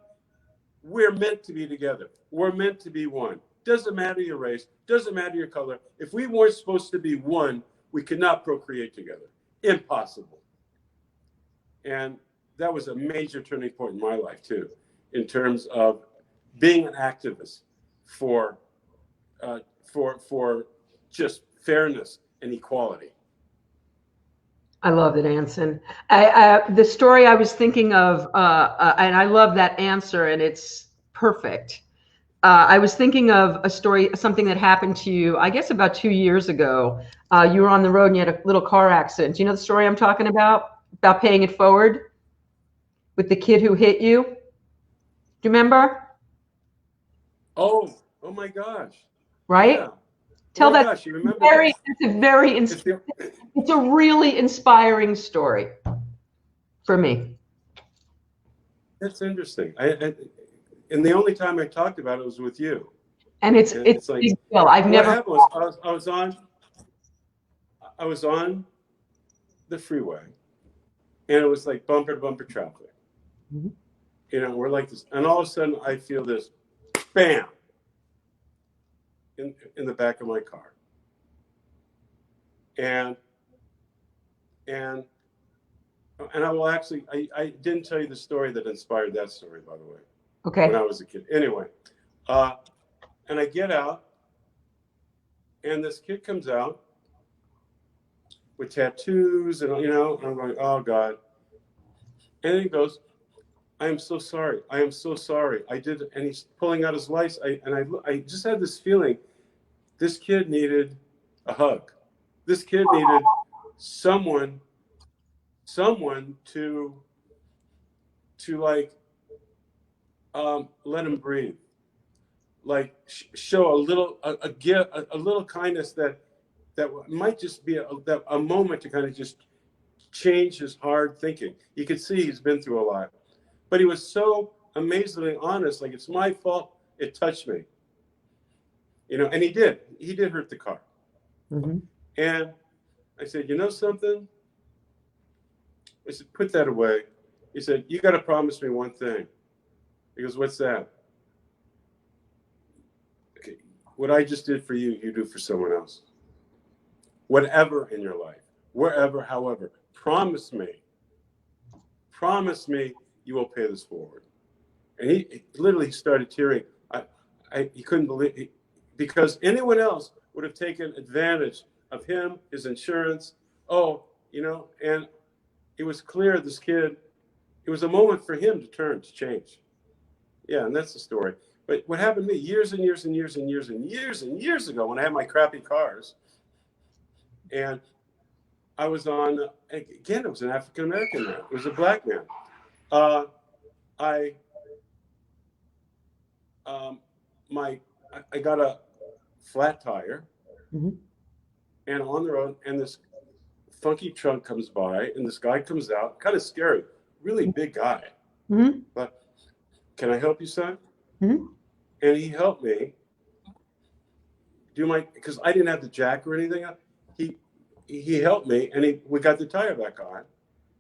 We're meant to be together. We're meant to be one. Doesn't matter your race. Doesn't matter your color. If we weren't supposed to be one, we could not procreate together. Impossible. And that was a major turning point in my life, too, in terms of being an activist for just fairness and equality. I love it, Anson. The story I was thinking of, and I love that answer, and it's perfect. I was thinking of a story, something that happened to you, I guess about 2 years ago. You were on the road and you had a little car accident. Do you know the story I'm talking about paying it forward with the kid who hit you? Do you remember? Oh my gosh. Right? Yeah. Tell that. Gosh, you remember It's a really inspiring story for me. That's interesting. And the only time I talked about it was with you. And it's like, big deal. I've never. What happened was I was on the freeway, and it was like bumper to bumper traffic. Mm-hmm. You know, we're like this, and all of a sudden I feel this, bam, in the back of my car, and I will actually, I didn't tell you the story that inspired that story, by the way. Okay. When I was a kid. Anyway, and I get out, and this kid comes out with tattoos, and you know, and I'm going, oh God. And then he goes, I am so sorry. I am so sorry. I did, and he's pulling out his lights. I just had this feeling, this kid needed a hug. This kid needed someone to like let him breathe, like show a little kindness that might just be a moment to kind of just change his hard thinking. You could see he's been through a lot, but he was so amazingly honest. Like, it's my fault. It touched me, you know. And he did hurt the car. Mm-hmm. And I said, you know something? I said, put that away. He said, you got to promise me one thing. He goes, what's that? Okay, what I just did for you, you do for someone else. Whatever in your life, wherever, however, promise me you will pay this forward. And he literally started tearing. He couldn't believe it, because anyone else would have taken advantage of him, his insurance. Oh, you know, and it was clear this kid, it was a moment for him to change. Yeah, and that's the story. But what happened to me years and years and years and years and years and years ago, when I had my crappy cars, and I was on, again, it was an African-American man. It was a black man. I got a flat tire, Mm-hmm. and on the road, and this funky truck comes by, and this guy comes out, kind of scary, really big guy. Mm-hmm. But, can I help you, son? Mm-hmm. And he helped me do because I didn't have the jack or anything. He helped me, and we got the tire back on.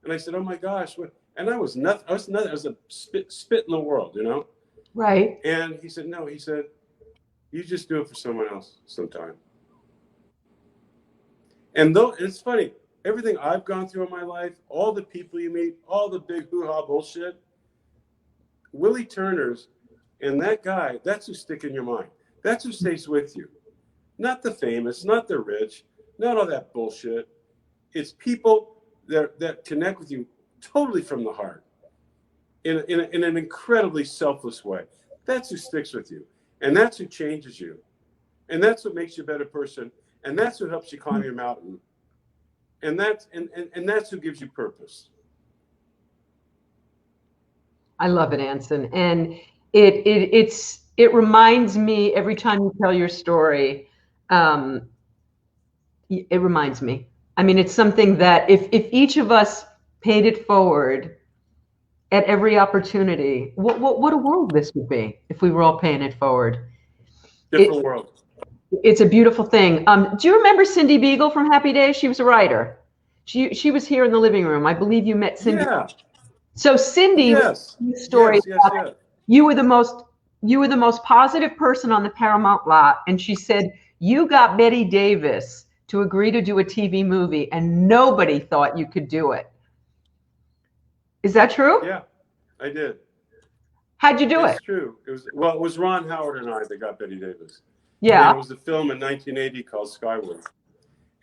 And I said, "Oh my gosh!" And I was nothing. I was a spit in the world, you know. Right. And he said, "No." He said, "You just do it for someone else sometime." And though it's funny, everything I've gone through in my life, all the people you meet, all the big hoo-ha bullshit, Willie Turner's and that guy, that's who stick in your mind. That's who stays with you. Not the famous, not the rich, not all that bullshit. It's people that connect with you totally from the heart in an incredibly selfless way. That's who sticks with you. And that's who changes you. And that's what makes you a better person. And that's what helps you climb your mountain. And that's who gives you purpose. I love it, Anson. And it reminds me every time you tell your story, it reminds me. I mean, it's something that if each of us paid it forward at every opportunity, what a world this would be if we were all paying it forward. Different world. It's a beautiful thing. Do you remember Cindy Beagle from Happy Days? She was a writer. She was here in the living room. I believe you met Cindy. Yeah. So Cindy, Yes. story. Yes. You were the most positive person on the Paramount lot, and she said you got Bette Davis to agree to do a TV movie, and nobody thought you could do it. Is that true? Yeah, I did. How'd you do it? It's true. It was Ron Howard and I that got Bette Davis. Yeah. And it was a film in 1980 called Skyward.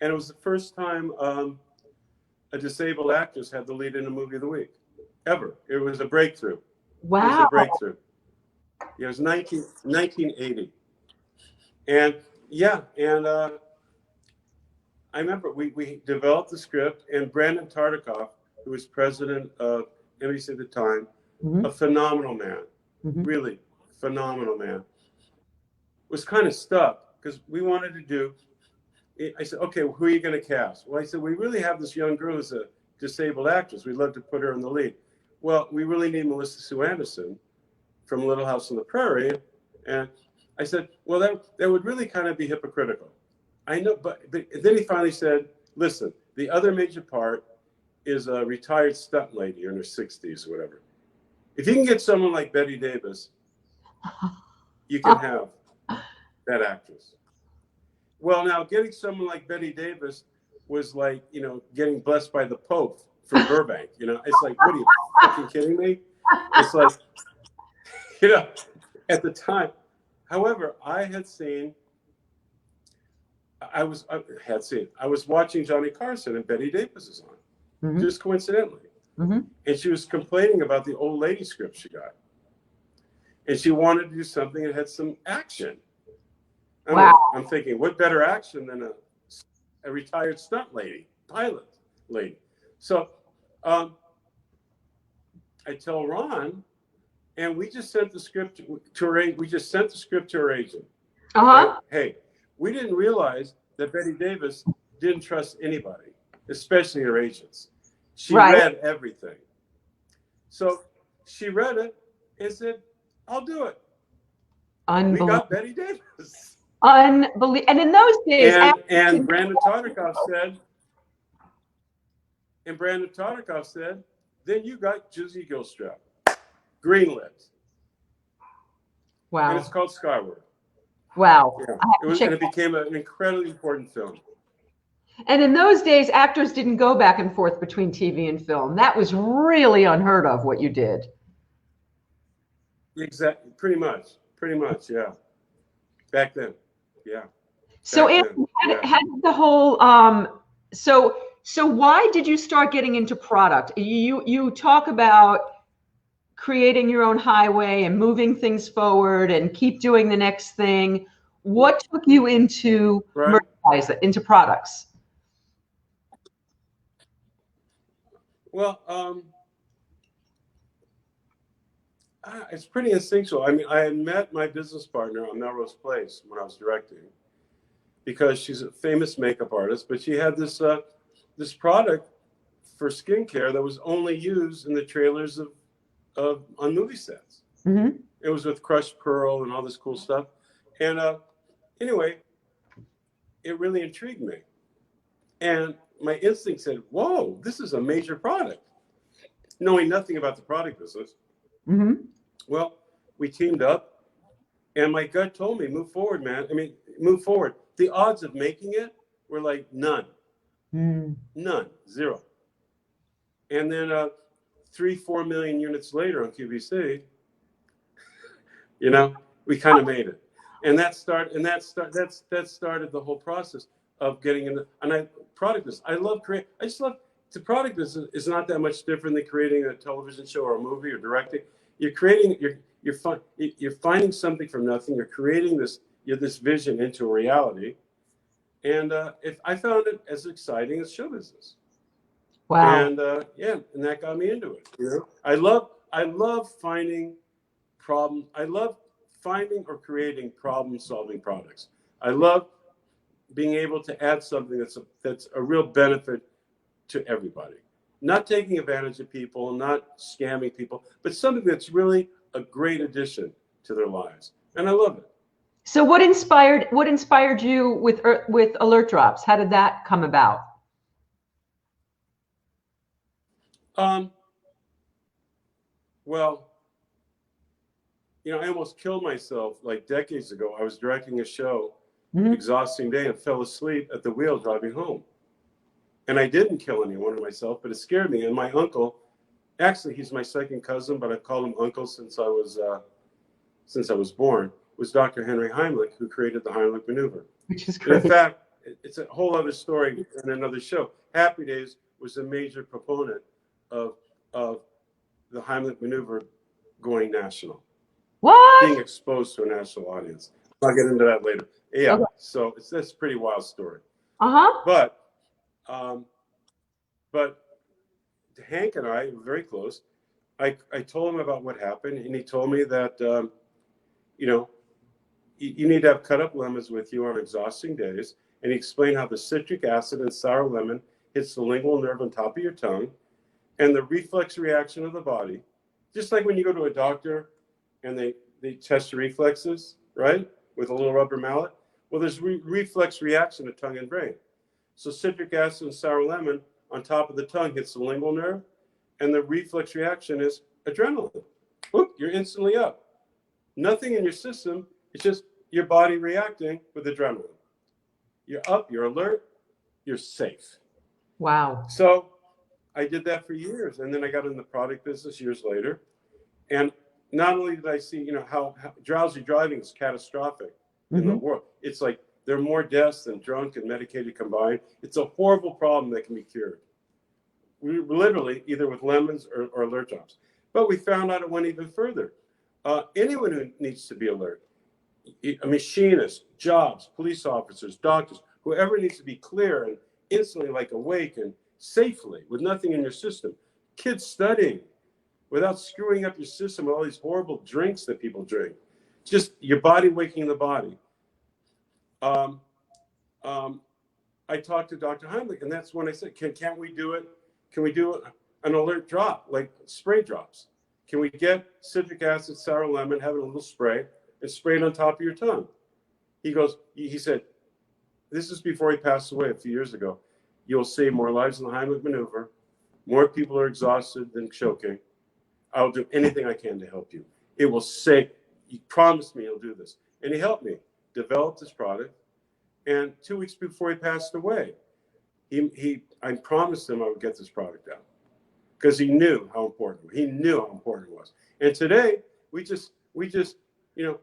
And it was the first time a disabled actress had the lead in a movie of the week, ever. It was a breakthrough. Wow. It was a breakthrough. It was 1980. And I remember we developed the script, and Brandon Tartikoff, who was president of NBC at the time, Mm-hmm. a phenomenal man, Mm-hmm. really phenomenal man, was kind of stuck because we wanted to do. I said, "Okay, well, who are you going to cast?" Well, I said, "We really have this young girl who's a disabled actress. We'd love to put her in the lead." Well, we really need Melissa Sue Anderson from Little House on the Prairie. And I said, well, that would really kind of be hypocritical. I know, but then he finally said, listen, the other major part is a retired stunt lady in her 60s or whatever. If you can get someone like Bette Davis, you can have that actress. Well, now getting someone like Bette Davis was like, getting blessed by the Pope from Burbank. It's like, what are you fucking kidding me? It's like, at the time. However, I was watching Johnny Carson and Bette Davis is on, Mm-hmm. just coincidentally. Mm-hmm. And she was complaining about the old lady script she got. And she wanted to do something that had some action. Wow. I'm thinking, what better action than a retired stunt lady, pilot lady? So I tell Ron, and we just sent the script to her. We just sent the script to her agent. Uh-huh. Hey, we didn't realize that Bette Davis didn't trust anybody, especially her agents. She read everything. So she read it and said, I'll do it. We got Bette Davis. Unbelievable. And in those days, and Brandon Tartikoff said, then you got Juicy Gilstrap, greenlit. Wow. And it's called Skyward. Wow. Yeah. It became an incredibly important film. And in those days, actors didn't go back and forth between TV and film. That was really unheard of, what you did. Exactly. Pretty much, yeah. Back then, yeah. So how did the whole so why did you start getting into product? You talk about creating your own highway and moving things forward and keep doing the next thing. What took you into merchandise, into products? Well, it's pretty instinctual. I mean, I had met my business partner on Melrose Place when I was directing, because she's a famous makeup artist, but she had this this product for skincare that was only used in the trailers of on movie sets. Mm-hmm. It was with crushed pearl and all this cool stuff. And anyway, it really intrigued me. And my instinct said, whoa, this is a major product. Knowing nothing about the product business. Mm-hmm. Well, we teamed up and my gut told me, move forward, man. I mean, move forward. The odds of making it were like none. None, zero. And then 3-4 million units later on QVC, you know, we kind of made it. And that started the whole process of getting into, and product business. I just love the product business is not that much different than creating a television show or a movie or directing. You're creating, you're finding something from nothing. You're creating this vision into a reality. And if I found it as exciting as show business. Wow. And yeah, and that got me into it. You know, I love finding problems. I love finding or creating problem-solving products. I love being able to add something that's a real benefit to everybody. Not taking advantage of people, not scamming people, but something that's really a great addition to their lives. And I love it. So what inspired you with Alert Drops? How did that come about? Well, you know, I almost killed myself like decades ago. I was directing a show, exhausting day, and fell asleep at the wheel driving home. And I didn't kill anyone or myself, but it scared me. And my uncle, actually, he's my second cousin, but I've called him uncle since I was born, was Dr. Henry Heimlich, who created the Heimlich maneuver. Which is great. In fact, it's a whole other story in another show. Happy Days was a major proponent of the Heimlich maneuver going national. What? Being exposed to a national audience. I'll get into that later. Yeah, okay. So that's a pretty wild story. But Hank and I were very close. I told him about what happened, and he told me that you know, you need to have cut up lemons with you on exhausting days. And he explained how the citric acid and sour lemon hits the lingual nerve on top of your tongue, and the reflex reaction of the body, just like when you go to a doctor and they test your reflexes, right, with a little rubber mallet. Well, there's reflex reaction to tongue and brain. So citric acid and sour lemon on top of the tongue hits the lingual nerve, and the reflex reaction is adrenaline. Whoop, you're instantly up. Nothing in your system, it's just your body reacting with adrenaline. You're up, you're alert, you're safe. Wow. So I did that for years, and then I got in the product business years later. And not only did I see, you know, how drowsy driving is catastrophic in the world. It's like there are more deaths than drunk and medicated combined. It's a horrible problem that can be cured. We literally either with lemons or Alert Drops. But we found out it went even further. Anyone who needs to be alert, a machinist, jobs, police officers, doctors, whoever needs to be clear and instantly like awake and safely with nothing in your system. Kids studying without screwing up your system with all these horrible drinks that people drink. Just your body waking the body. I talked to Dr. Heimlich, and that's when I said, can't we do it? Can we do an alert drop, like spray drops? Can we get citric acid, sour lemon, have it a little spray, and spray it on top of your tongue? He said, this is before he passed away a few years ago. You'll save more lives in the Heimlich maneuver. More people are exhausted than choking. I'll do anything I can to help you. It will say, you promised me you'll do this. And he helped me develop this product. And 2 weeks before he passed away, I promised him I would get this product out because he knew how important it was. And today we just, you know,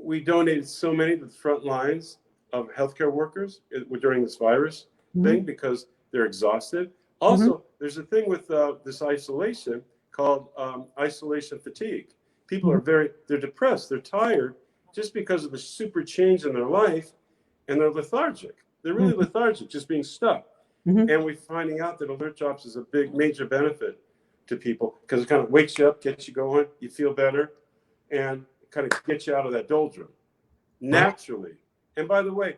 we donated so many to the front lines of healthcare workers during this virus thing because they're exhausted. Also, there's a thing with this isolation called isolation fatigue. People are they're depressed, they're tired just because of the super change in their life, and they're lethargic. They're really lethargic, just being stuck. And we're finding out that Alert Drops is a major benefit to people because it kind of wakes you up, gets you going, you feel better, and kind of gets you out of that doldrum naturally. And by the way,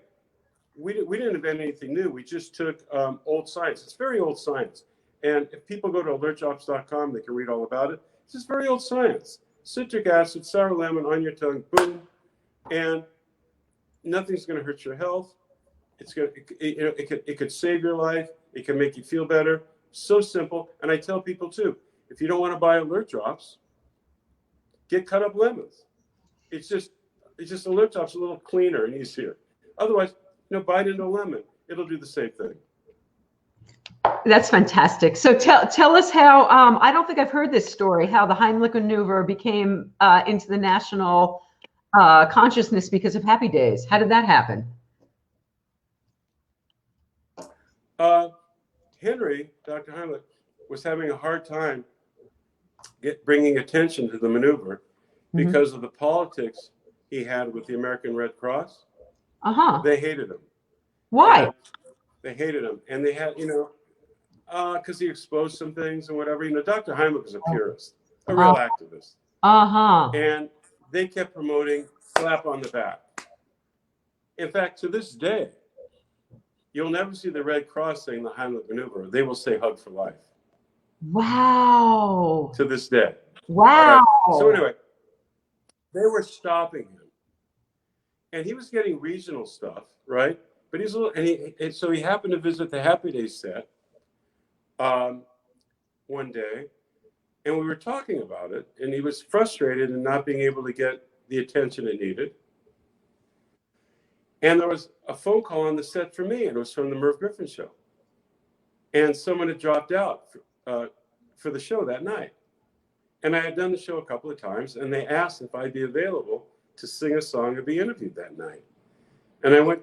we didn't invent anything new. We just took old science. It's very old science. And if people go to alertdrops.com, they can read all about it. It's just very old science. Citric acid, sour lemon on your tongue, boom, and nothing's going to hurt your health. It could save your life. It can make you feel better. So simple. And I tell people too, if you don't want to buy Alert Drops, get cut up lemons. It's just Alert Drops a little cleaner and easier. Otherwise, bite into a lemon. It'll do the same thing. That's fantastic. So tell us how, I don't think I've heard this story, how the Heimlich maneuver became into the national consciousness because of Happy Days. How did that happen? Dr. Heimlich, was having a hard time bringing attention to the maneuver because of the politics he had with the American Red Cross. They hated him. Why? And they hated him. And they had, because he exposed some things and whatever. Dr. Heimlich was a purist, a real activist. And they kept promoting slap on the back. In fact, to this day, you'll never see the Red Cross saying the Heimlich maneuver. They will say hug for life. Wow. To this day. Wow. Right. So anyway, they were stopping him. And he was getting regional stuff, right? But he's a little, and so he happened to visit the Happy Days set one day, and we were talking about it, and he was frustrated in not being able to get the attention it needed. And there was a phone call on the set for me, and it was from the Merv Griffin show. And someone had dropped out for the show that night. And I had done the show a couple of times, and they asked if I'd be available to sing a song and be interviewed that night. And I went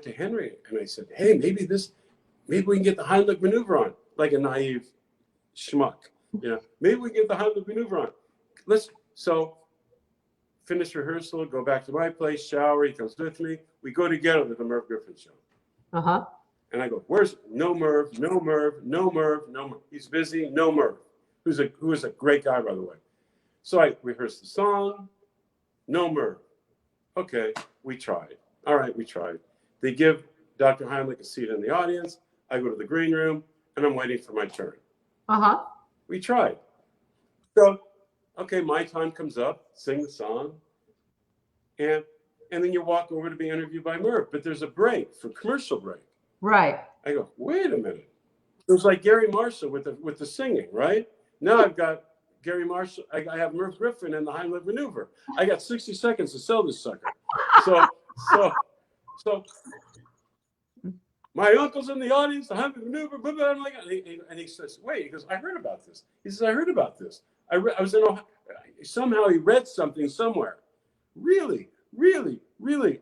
to Henry, and I said, hey, maybe we can get the Heimlich maneuver on, like a naive schmuck. Maybe we can get the Heimlich maneuver on. So finish rehearsal, go back to my place, shower, he comes with me. We go together to the Merv Griffin show. And I go, where's no Merv? He's busy, no Merv. Who is a great guy, by the way. So I rehearsed the song, no Merv. Okay, we tried. All right, we tried. They give Dr. Heimlich a seat in the audience. I go to the green room, and I'm waiting for my turn. We tried. So, okay, my time comes up, sing the song, and then you walk over to be interviewed by Merv. But there's a break, for commercial break. Right. I go, wait a minute. It was like Garry Marshall with the singing, right? Now I've got Garry Marshall. I have Merv Griffin and the Heimlich maneuver. I got 60 seconds to sell this sucker. So my uncle's in the audience, the Heimlich maneuver, blah, blah, blah, and he says, wait, he goes, I heard about this. He says, I heard about this. I was in Ohio. Somehow he read something somewhere. Really?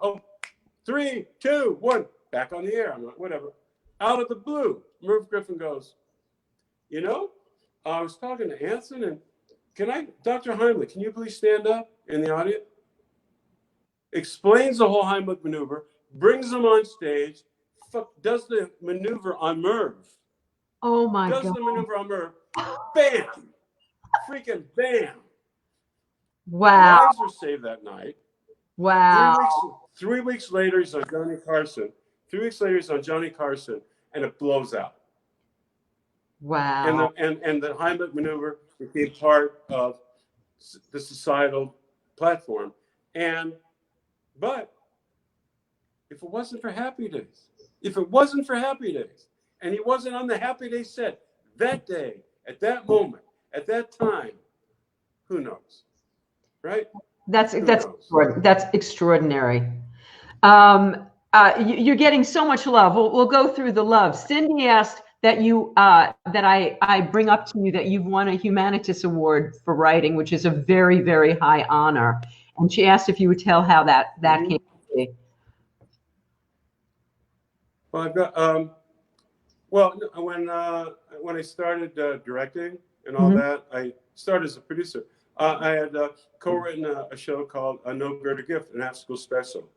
Oh, 3, 2, 1, back on the air. I'm like, whatever. Out of the blue, Merv Griffin goes, I was talking to Anson, and Dr. Heimlich, can you please stand up in the audience? Explains the whole Heimlich maneuver, brings him on stage, does the maneuver on Merv. Oh my God. Does the maneuver on Merv. Bam! Freaking bam! Wow. Lives were saved that night. Wow. 3 weeks later, he's on Johnny Carson. 3 weeks later, he's on Johnny Carson, and it blows out. Wow. And the Heimlich maneuver became part of the societal platform. But if it wasn't for Happy Days, and he wasn't on the Happy Days set that day, at that moment, at that time, who knows, right? That's extraordinary. You're getting so much love. We'll go through the love. Cindy asked that I bring up to you that you've won a Humanitas Award for writing, which is a very, very high honor. And she asked if you would tell how that came to be. Well, I've got when I started directing and all that, I started as a producer. I had co-written a show called No Greater Gift, an after-school special,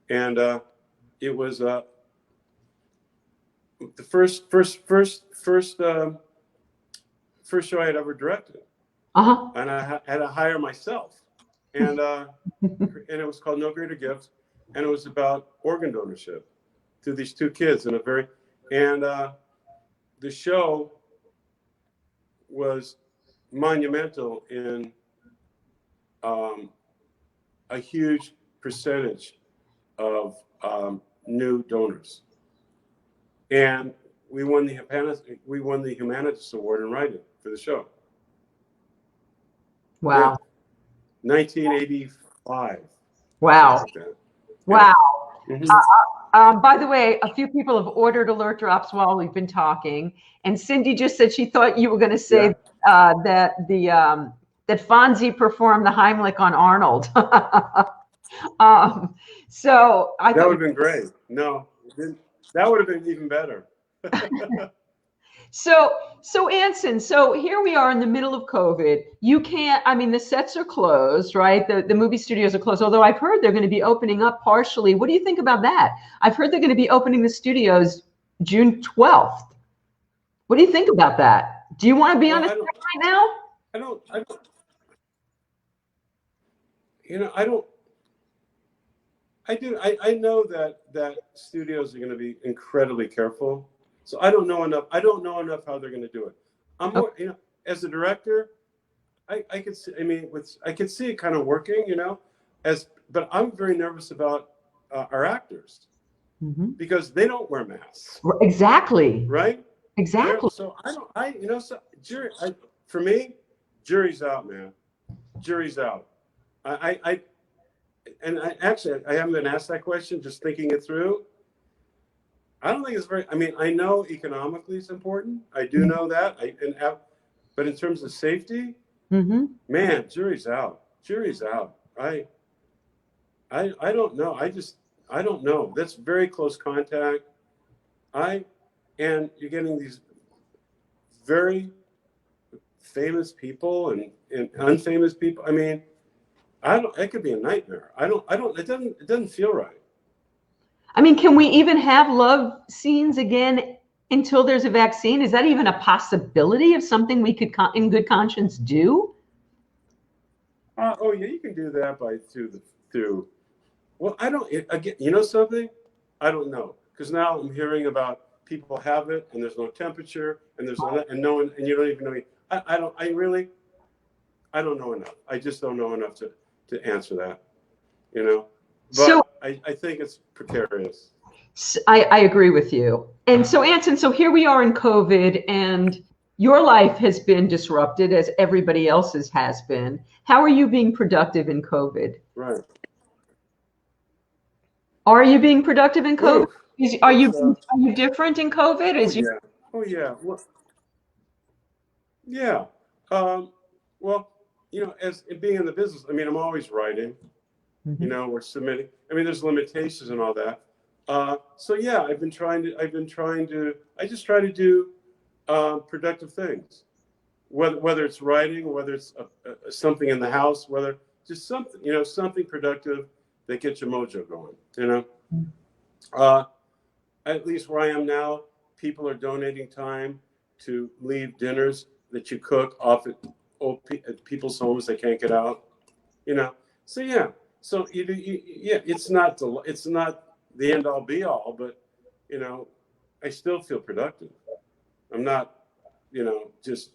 and it was the first show I had ever directed, and I had to hire myself, and it was called No Greater Gift, and it was about organ donorship, through these two kids in a very, and the show was monumental in a huge percentage of new donors, and we won the Humanities Award in writing for the show. Wow. Yeah. 1985. Wow. Like that. Wow. Yeah. By the way, a few people have ordered alert drops while we've been talking, and Cindy just said she thought you were going to say that Fonzie performed the Heimlich on Arnold. So I that thought would have been great. No, that would have been even better. So Anson, so here we are in the middle of COVID. You can't, I mean, the sets are closed, right? The movie studios are closed, although I've heard they're going to be opening up partially. What do you think about that? I've heard they're going to be opening the studios June 12th. What do you think about that? Do you want to be on a set right now? I don't, you know, I don't, I do, I know that studios are going to be incredibly careful. So I don't know enough. I don't know enough how they're going to do it. I'm more, you know, as a director, I could see. I mean, I could see it kind of working, you know, but I'm very nervous about our actors because they don't wear masks. Exactly. Right. Exactly. So you know, so for me, jury's out, man. Jury's out. I haven't been asked that question. Just thinking it through. I don't think it's very. I mean, I know economically it's important. I do know that. But in terms of safety, man, jury's out. Jury's out. I don't know. I don't know. That's very close contact. And you're getting these very famous people and unfamous people. I mean, it could be a nightmare. It doesn't feel right. I mean, can we even have love scenes again until there's a vaccine? Is that even a possibility of something we could, in good conscience, do? Oh yeah, you can do that through. Well, again, you know something? I don't know, because now I'm hearing about people have it and there's no temperature and there's no one, and you don't even know. I don't know enough. I just don't know enough to answer that. You know. But so, I think it's precarious. I agree with you. And so, Anson, so here we are in COVID, and your life has been disrupted as everybody else's has been. How are you being productive in COVID? Right. Are you being productive in COVID? Ooh, are you different in COVID? Oh yeah. Well, yeah. Well, you know, as being in the business, I mean, I'm always writing. You know, we're submitting. I mean, there's limitations and all that. So yeah, I just try to do productive things, whether it's writing, whether it's something in the house, whether just something, you know, something productive that gets your mojo going. You know, at least where I am now, people are donating time to leave dinners that you cook off at people's homes they can't get out. You know, so yeah. So yeah, it's not the end all be all, but you know, I still feel productive. I'm not, you know, just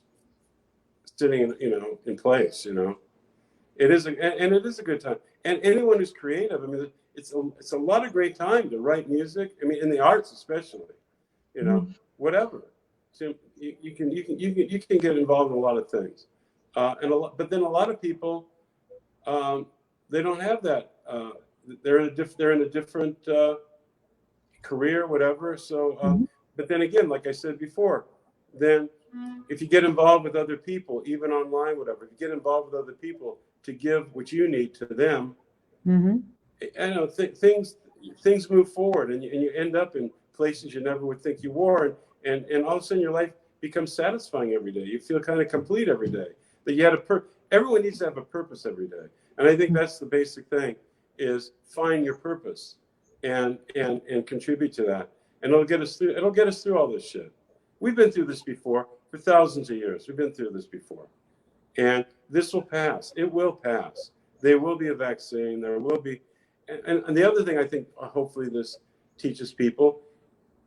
sitting in place. You know, it is and it is a good time. And anyone who's creative, I mean, it's a lot of great time to write music. I mean, in the arts especially, you know, whatever. So you can get involved in a lot of things, but then a lot of people. They don't have that. They're in a different career, whatever. So, but then again, like I said before, then if you get involved with other people, even online, whatever, if you get involved with other people to give what you need to them, I know things move forward, and you end up in places you never would think you were, and all of a sudden your life becomes satisfying every day. You feel kind of complete every day. That you had everyone needs to have a purpose every day. And I think that's the basic thing, is find your purpose and contribute to that. And it'll get us through all this shit. We've been through this before for thousands of years. We've been through this before. And this will pass. It will pass. There will be a vaccine. There will be. And the other thing I think hopefully this teaches people,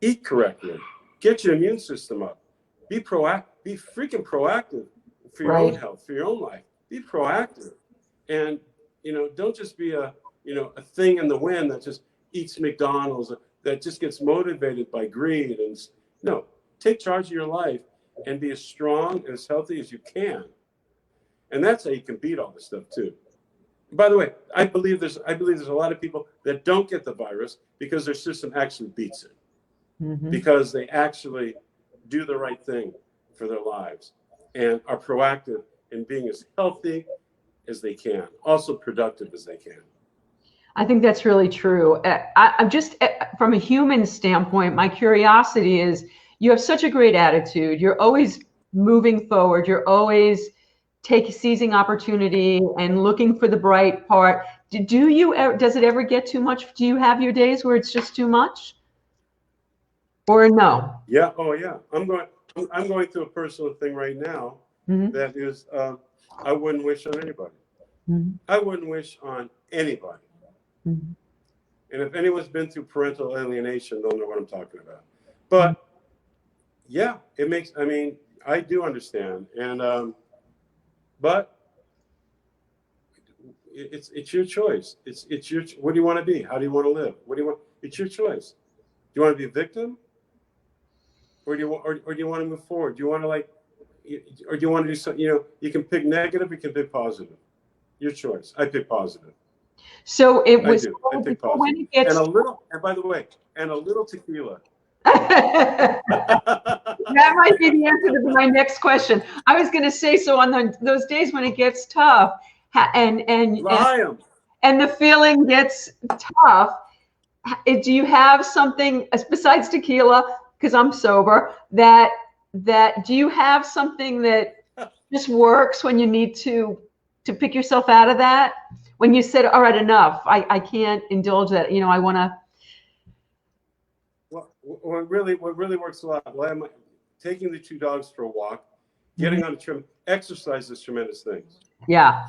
eat correctly, get your immune system up, be proactive, be freaking proactive for your own health, for your own life. Be proactive, and don't just be a thing in the wind that just eats McDonald's, that just gets motivated by greed. And no, take charge of your life and be as strong and as healthy as you can. And that's how you can beat all this stuff too. By the way, I believe there's a lot of people that don't get the virus because their system actually beats it, because they actually do the right thing for their lives and are proactive in being as healthy as they can, also productive as they can. I think that's really true. I'm just, from a human standpoint, my curiosity is, you have such a great attitude. You're always moving forward. You're always seizing opportunity and looking for the bright part. Does it ever get too much? Do you have your days where it's just too much? Or no? Yeah. Oh yeah. I'm going through a personal thing right now that is, I wouldn't wish on anybody. I wouldn't wish on anybody. And if anyone's been through parental alienation, they'll know what I'm talking about. But yeah, I do understand. And, but it's your choice. It's your, what do you want to be? How do you want to live? It's your choice. Do you want to be a victim? Or do you want to move forward? Do you want to or do you want to do something, you can pick negative, you can pick positive. Your choice. I pick positive. So it was I pick positive. When it gets, and by the way, a little tequila. That might be the answer to my next question. I was going to say, so on those days when it gets tough and the feeling gets tough, do you have something besides tequila, because I'm sober, that do you have something that just works when you need to pick yourself out of that? When you said, all right, enough, I can't indulge that, I want to. Well, what really works a lot, well, taking the 2 dogs for a walk, getting on a trim, exercise is tremendous things. Yeah.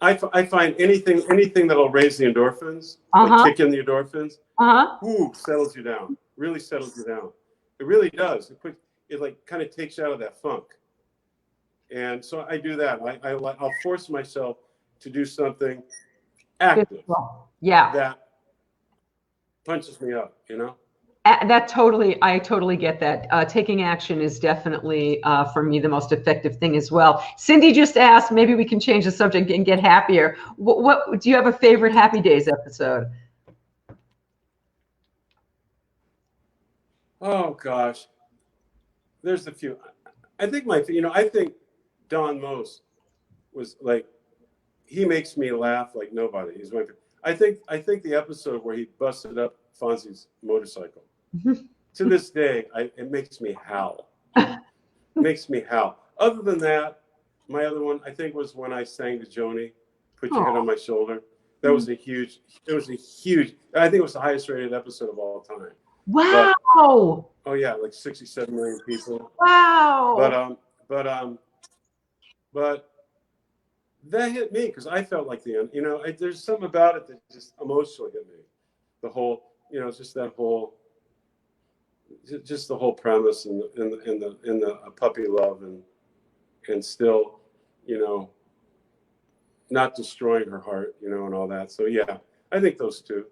I find anything that'll raise the endorphins, like kick in the endorphins, settles you down, really settles you down. It really does. It like kind of takes you out of that funk. And so I do that. I'll force myself to do something active. Yeah. That punches me up, I totally get that. Taking action is definitely, for me, the most effective thing as well. Cindy just asked, maybe we can change the subject and get happier. What do you have a favorite Happy Days episode? Oh gosh, there's a few. I think I think Don Most was like, he makes me laugh like nobody. He's my. I think the episode where he busted up Fonzie's motorcycle. To this day, it makes me howl. Makes me howl. Other than that, my other one I think was when I sang to Joni, "Put Your Head on My Shoulder." That was a huge. It was a huge. I think it was the highest rated episode of all time. Wow. Oh yeah, like 67 million people. Wow. But that hit me because I felt like the end. There's something about it that just emotionally hit me. The whole, just that whole, just the whole premise and the puppy love and still, not destroying her heart, and all that. So yeah, I think those two.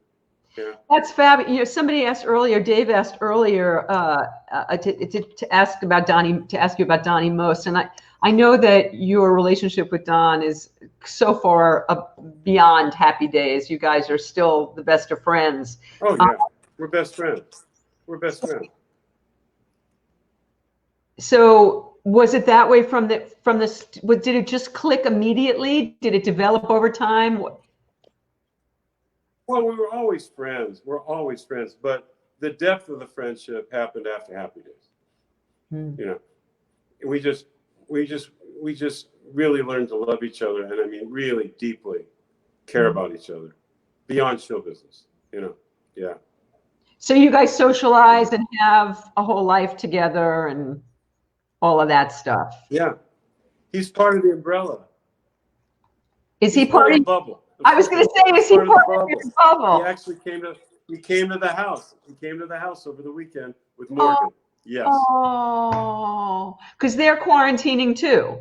Yeah. That's fabulous. Somebody asked earlier, Dave asked earlier to ask you about Donnie Most, and I know that your relationship with Don is so far beyond Happy Days. You guys are still the best of friends. Oh yeah, we're best friends. So was it that way from the? Did it just click immediately? Did it develop over time? Well, we were always friends. But the depth of the friendship happened after Happy Days. We just really learned to love each other, and I mean really deeply care about each other beyond show business. Yeah. So you guys socialize and have a whole life together and all of that stuff. Yeah. He's part of the umbrella. Is he part of the bubble? I was going to say, is he part of your bubble? He actually came to He came to the house. He came to the house over the weekend with Morgan. Yes. Oh, because they're quarantining too.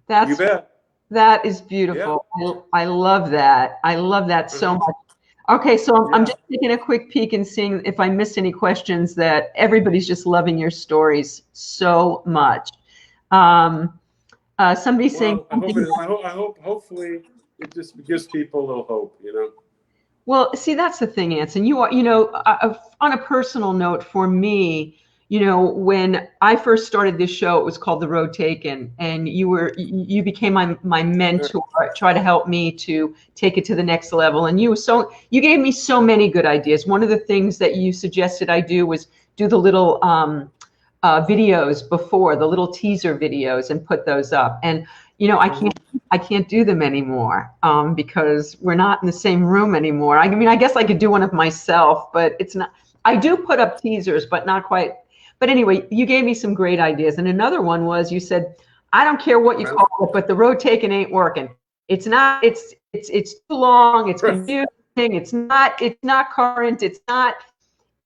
That's, you bet. That is beautiful. Yeah. I love that. I love that so much. Okay, so I'm just taking a quick peek and seeing if I missed any questions. That everybody's just loving your stories so much. Somebody's saying, I hope, hopefully it just gives people a little hope, you know. Well, see, that's the thing, Anson. You are, you know, on a personal note, for me, you know, when I first started this show, it was called The Road Taken, and you became my mentor, try to help me to take it to the next level. And you gave me so many good ideas. One of the things that you suggested I do was do the little videos before, the little teaser videos, and put those up. And you know, I can't do them anymore because we're not in the same room anymore. I mean, I guess I could do one of myself, but it's not. I do put up teasers, but not quite. But anyway, you gave me some great ideas. And another one was, you said, I don't care what you call it, but the road taken ain't working. It's not. It's too long. It's confusing. It's not current. It's not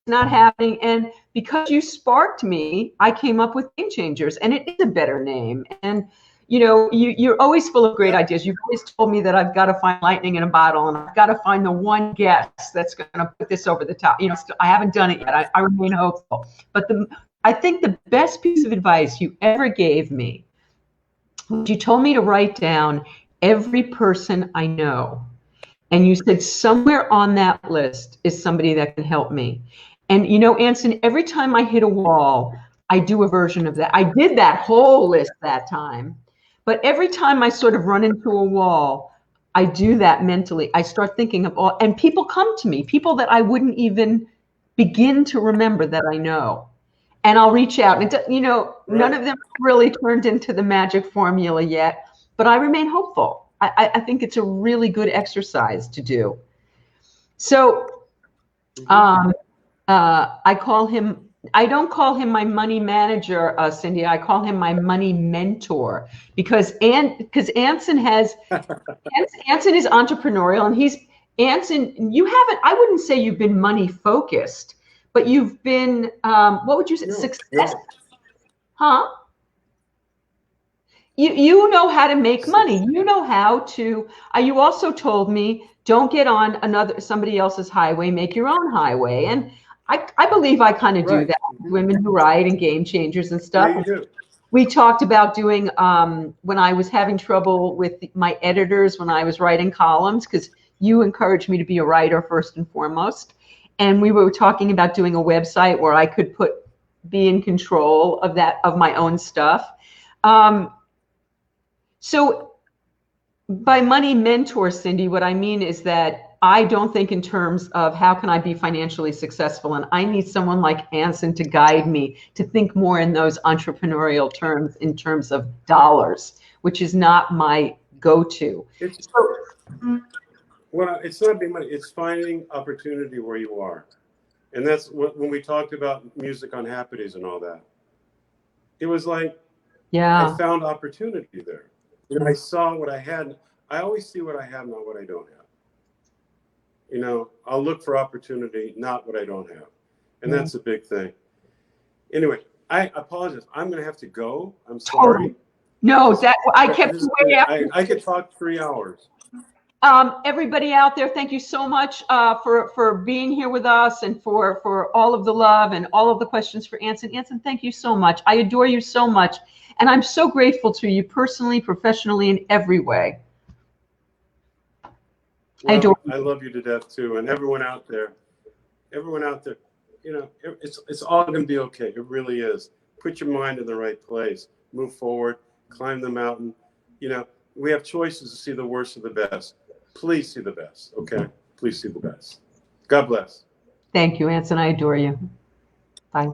happening. And because you sparked me, I came up with Game Changers, and it is a better name. And you know, you're always full of great ideas. You've always told me that I've got to find lightning in a bottle, and I've got to find the one guest that's going to put this over the top. You know, I haven't done it yet. I remain hopeful. But I think the best piece of advice you ever gave me was you told me to write down every person I know. And you said somewhere on that list is somebody that can help me. And, you know, Anson, every time I hit a wall, I do a version of that. I did that whole list that time. But every time I sort of run into a wall, I do that mentally. I start thinking of all, and people come to me, people that I wouldn't even begin to remember that I know. And I'll reach out. And, you know, none of them really turned into the magic formula yet, but I remain hopeful. I think it's a really good exercise to do. So I call him, I don't call him my money manager, Cindy. I call him my money mentor because Anson is entrepreneurial, and Anson, you haven't, I wouldn't say you've been money focused, but you've been, what would you say, success? Huh? You know how to make money. You know how to, you also told me, don't get on somebody else's highway, make your own highway. And I believe I kind of do that. Women Who Write and Game Changers and stuff. Yeah, you do. We talked about doing, when I was having trouble with my editors, when I was writing columns, because you encouraged me to be a writer first and foremost. And we were talking about doing a website where I could be in control of that, of my own stuff. So by money mentor, Cindy, what I mean is that I don't think in terms of how can I be financially successful, and I need someone like Anson to guide me to think more in those entrepreneurial terms, in terms of dollars, which is not my go-to. Well, it's not being money, it's finding opportunity where you are. And that's when we talked about music on Happy Days and all that. It was like, I found opportunity there. You know, I saw what I had. I always see what I have, not what I don't have. You know, I'll look for opportunity, not what I don't have. And that's a big thing. Anyway, I apologize. I'm going to have to go. I'm sorry. No, I kept you way after. I could talk 3 hours. Everybody out there, thank you so much for being here with us, and for all of the love and all of the questions for Anson. Anson, thank you so much. I adore you so much. And I'm so grateful to you personally, professionally, in every way. Well, I love you to death too, and everyone out there, you know, it's all going to be okay. It really is. Put your mind in the right place. Move forward. Climb the mountain. You know, we have choices to see the worst or the best. Please see the best. Okay, please see the best. God bless. Thank you, Anson. I adore you. Bye.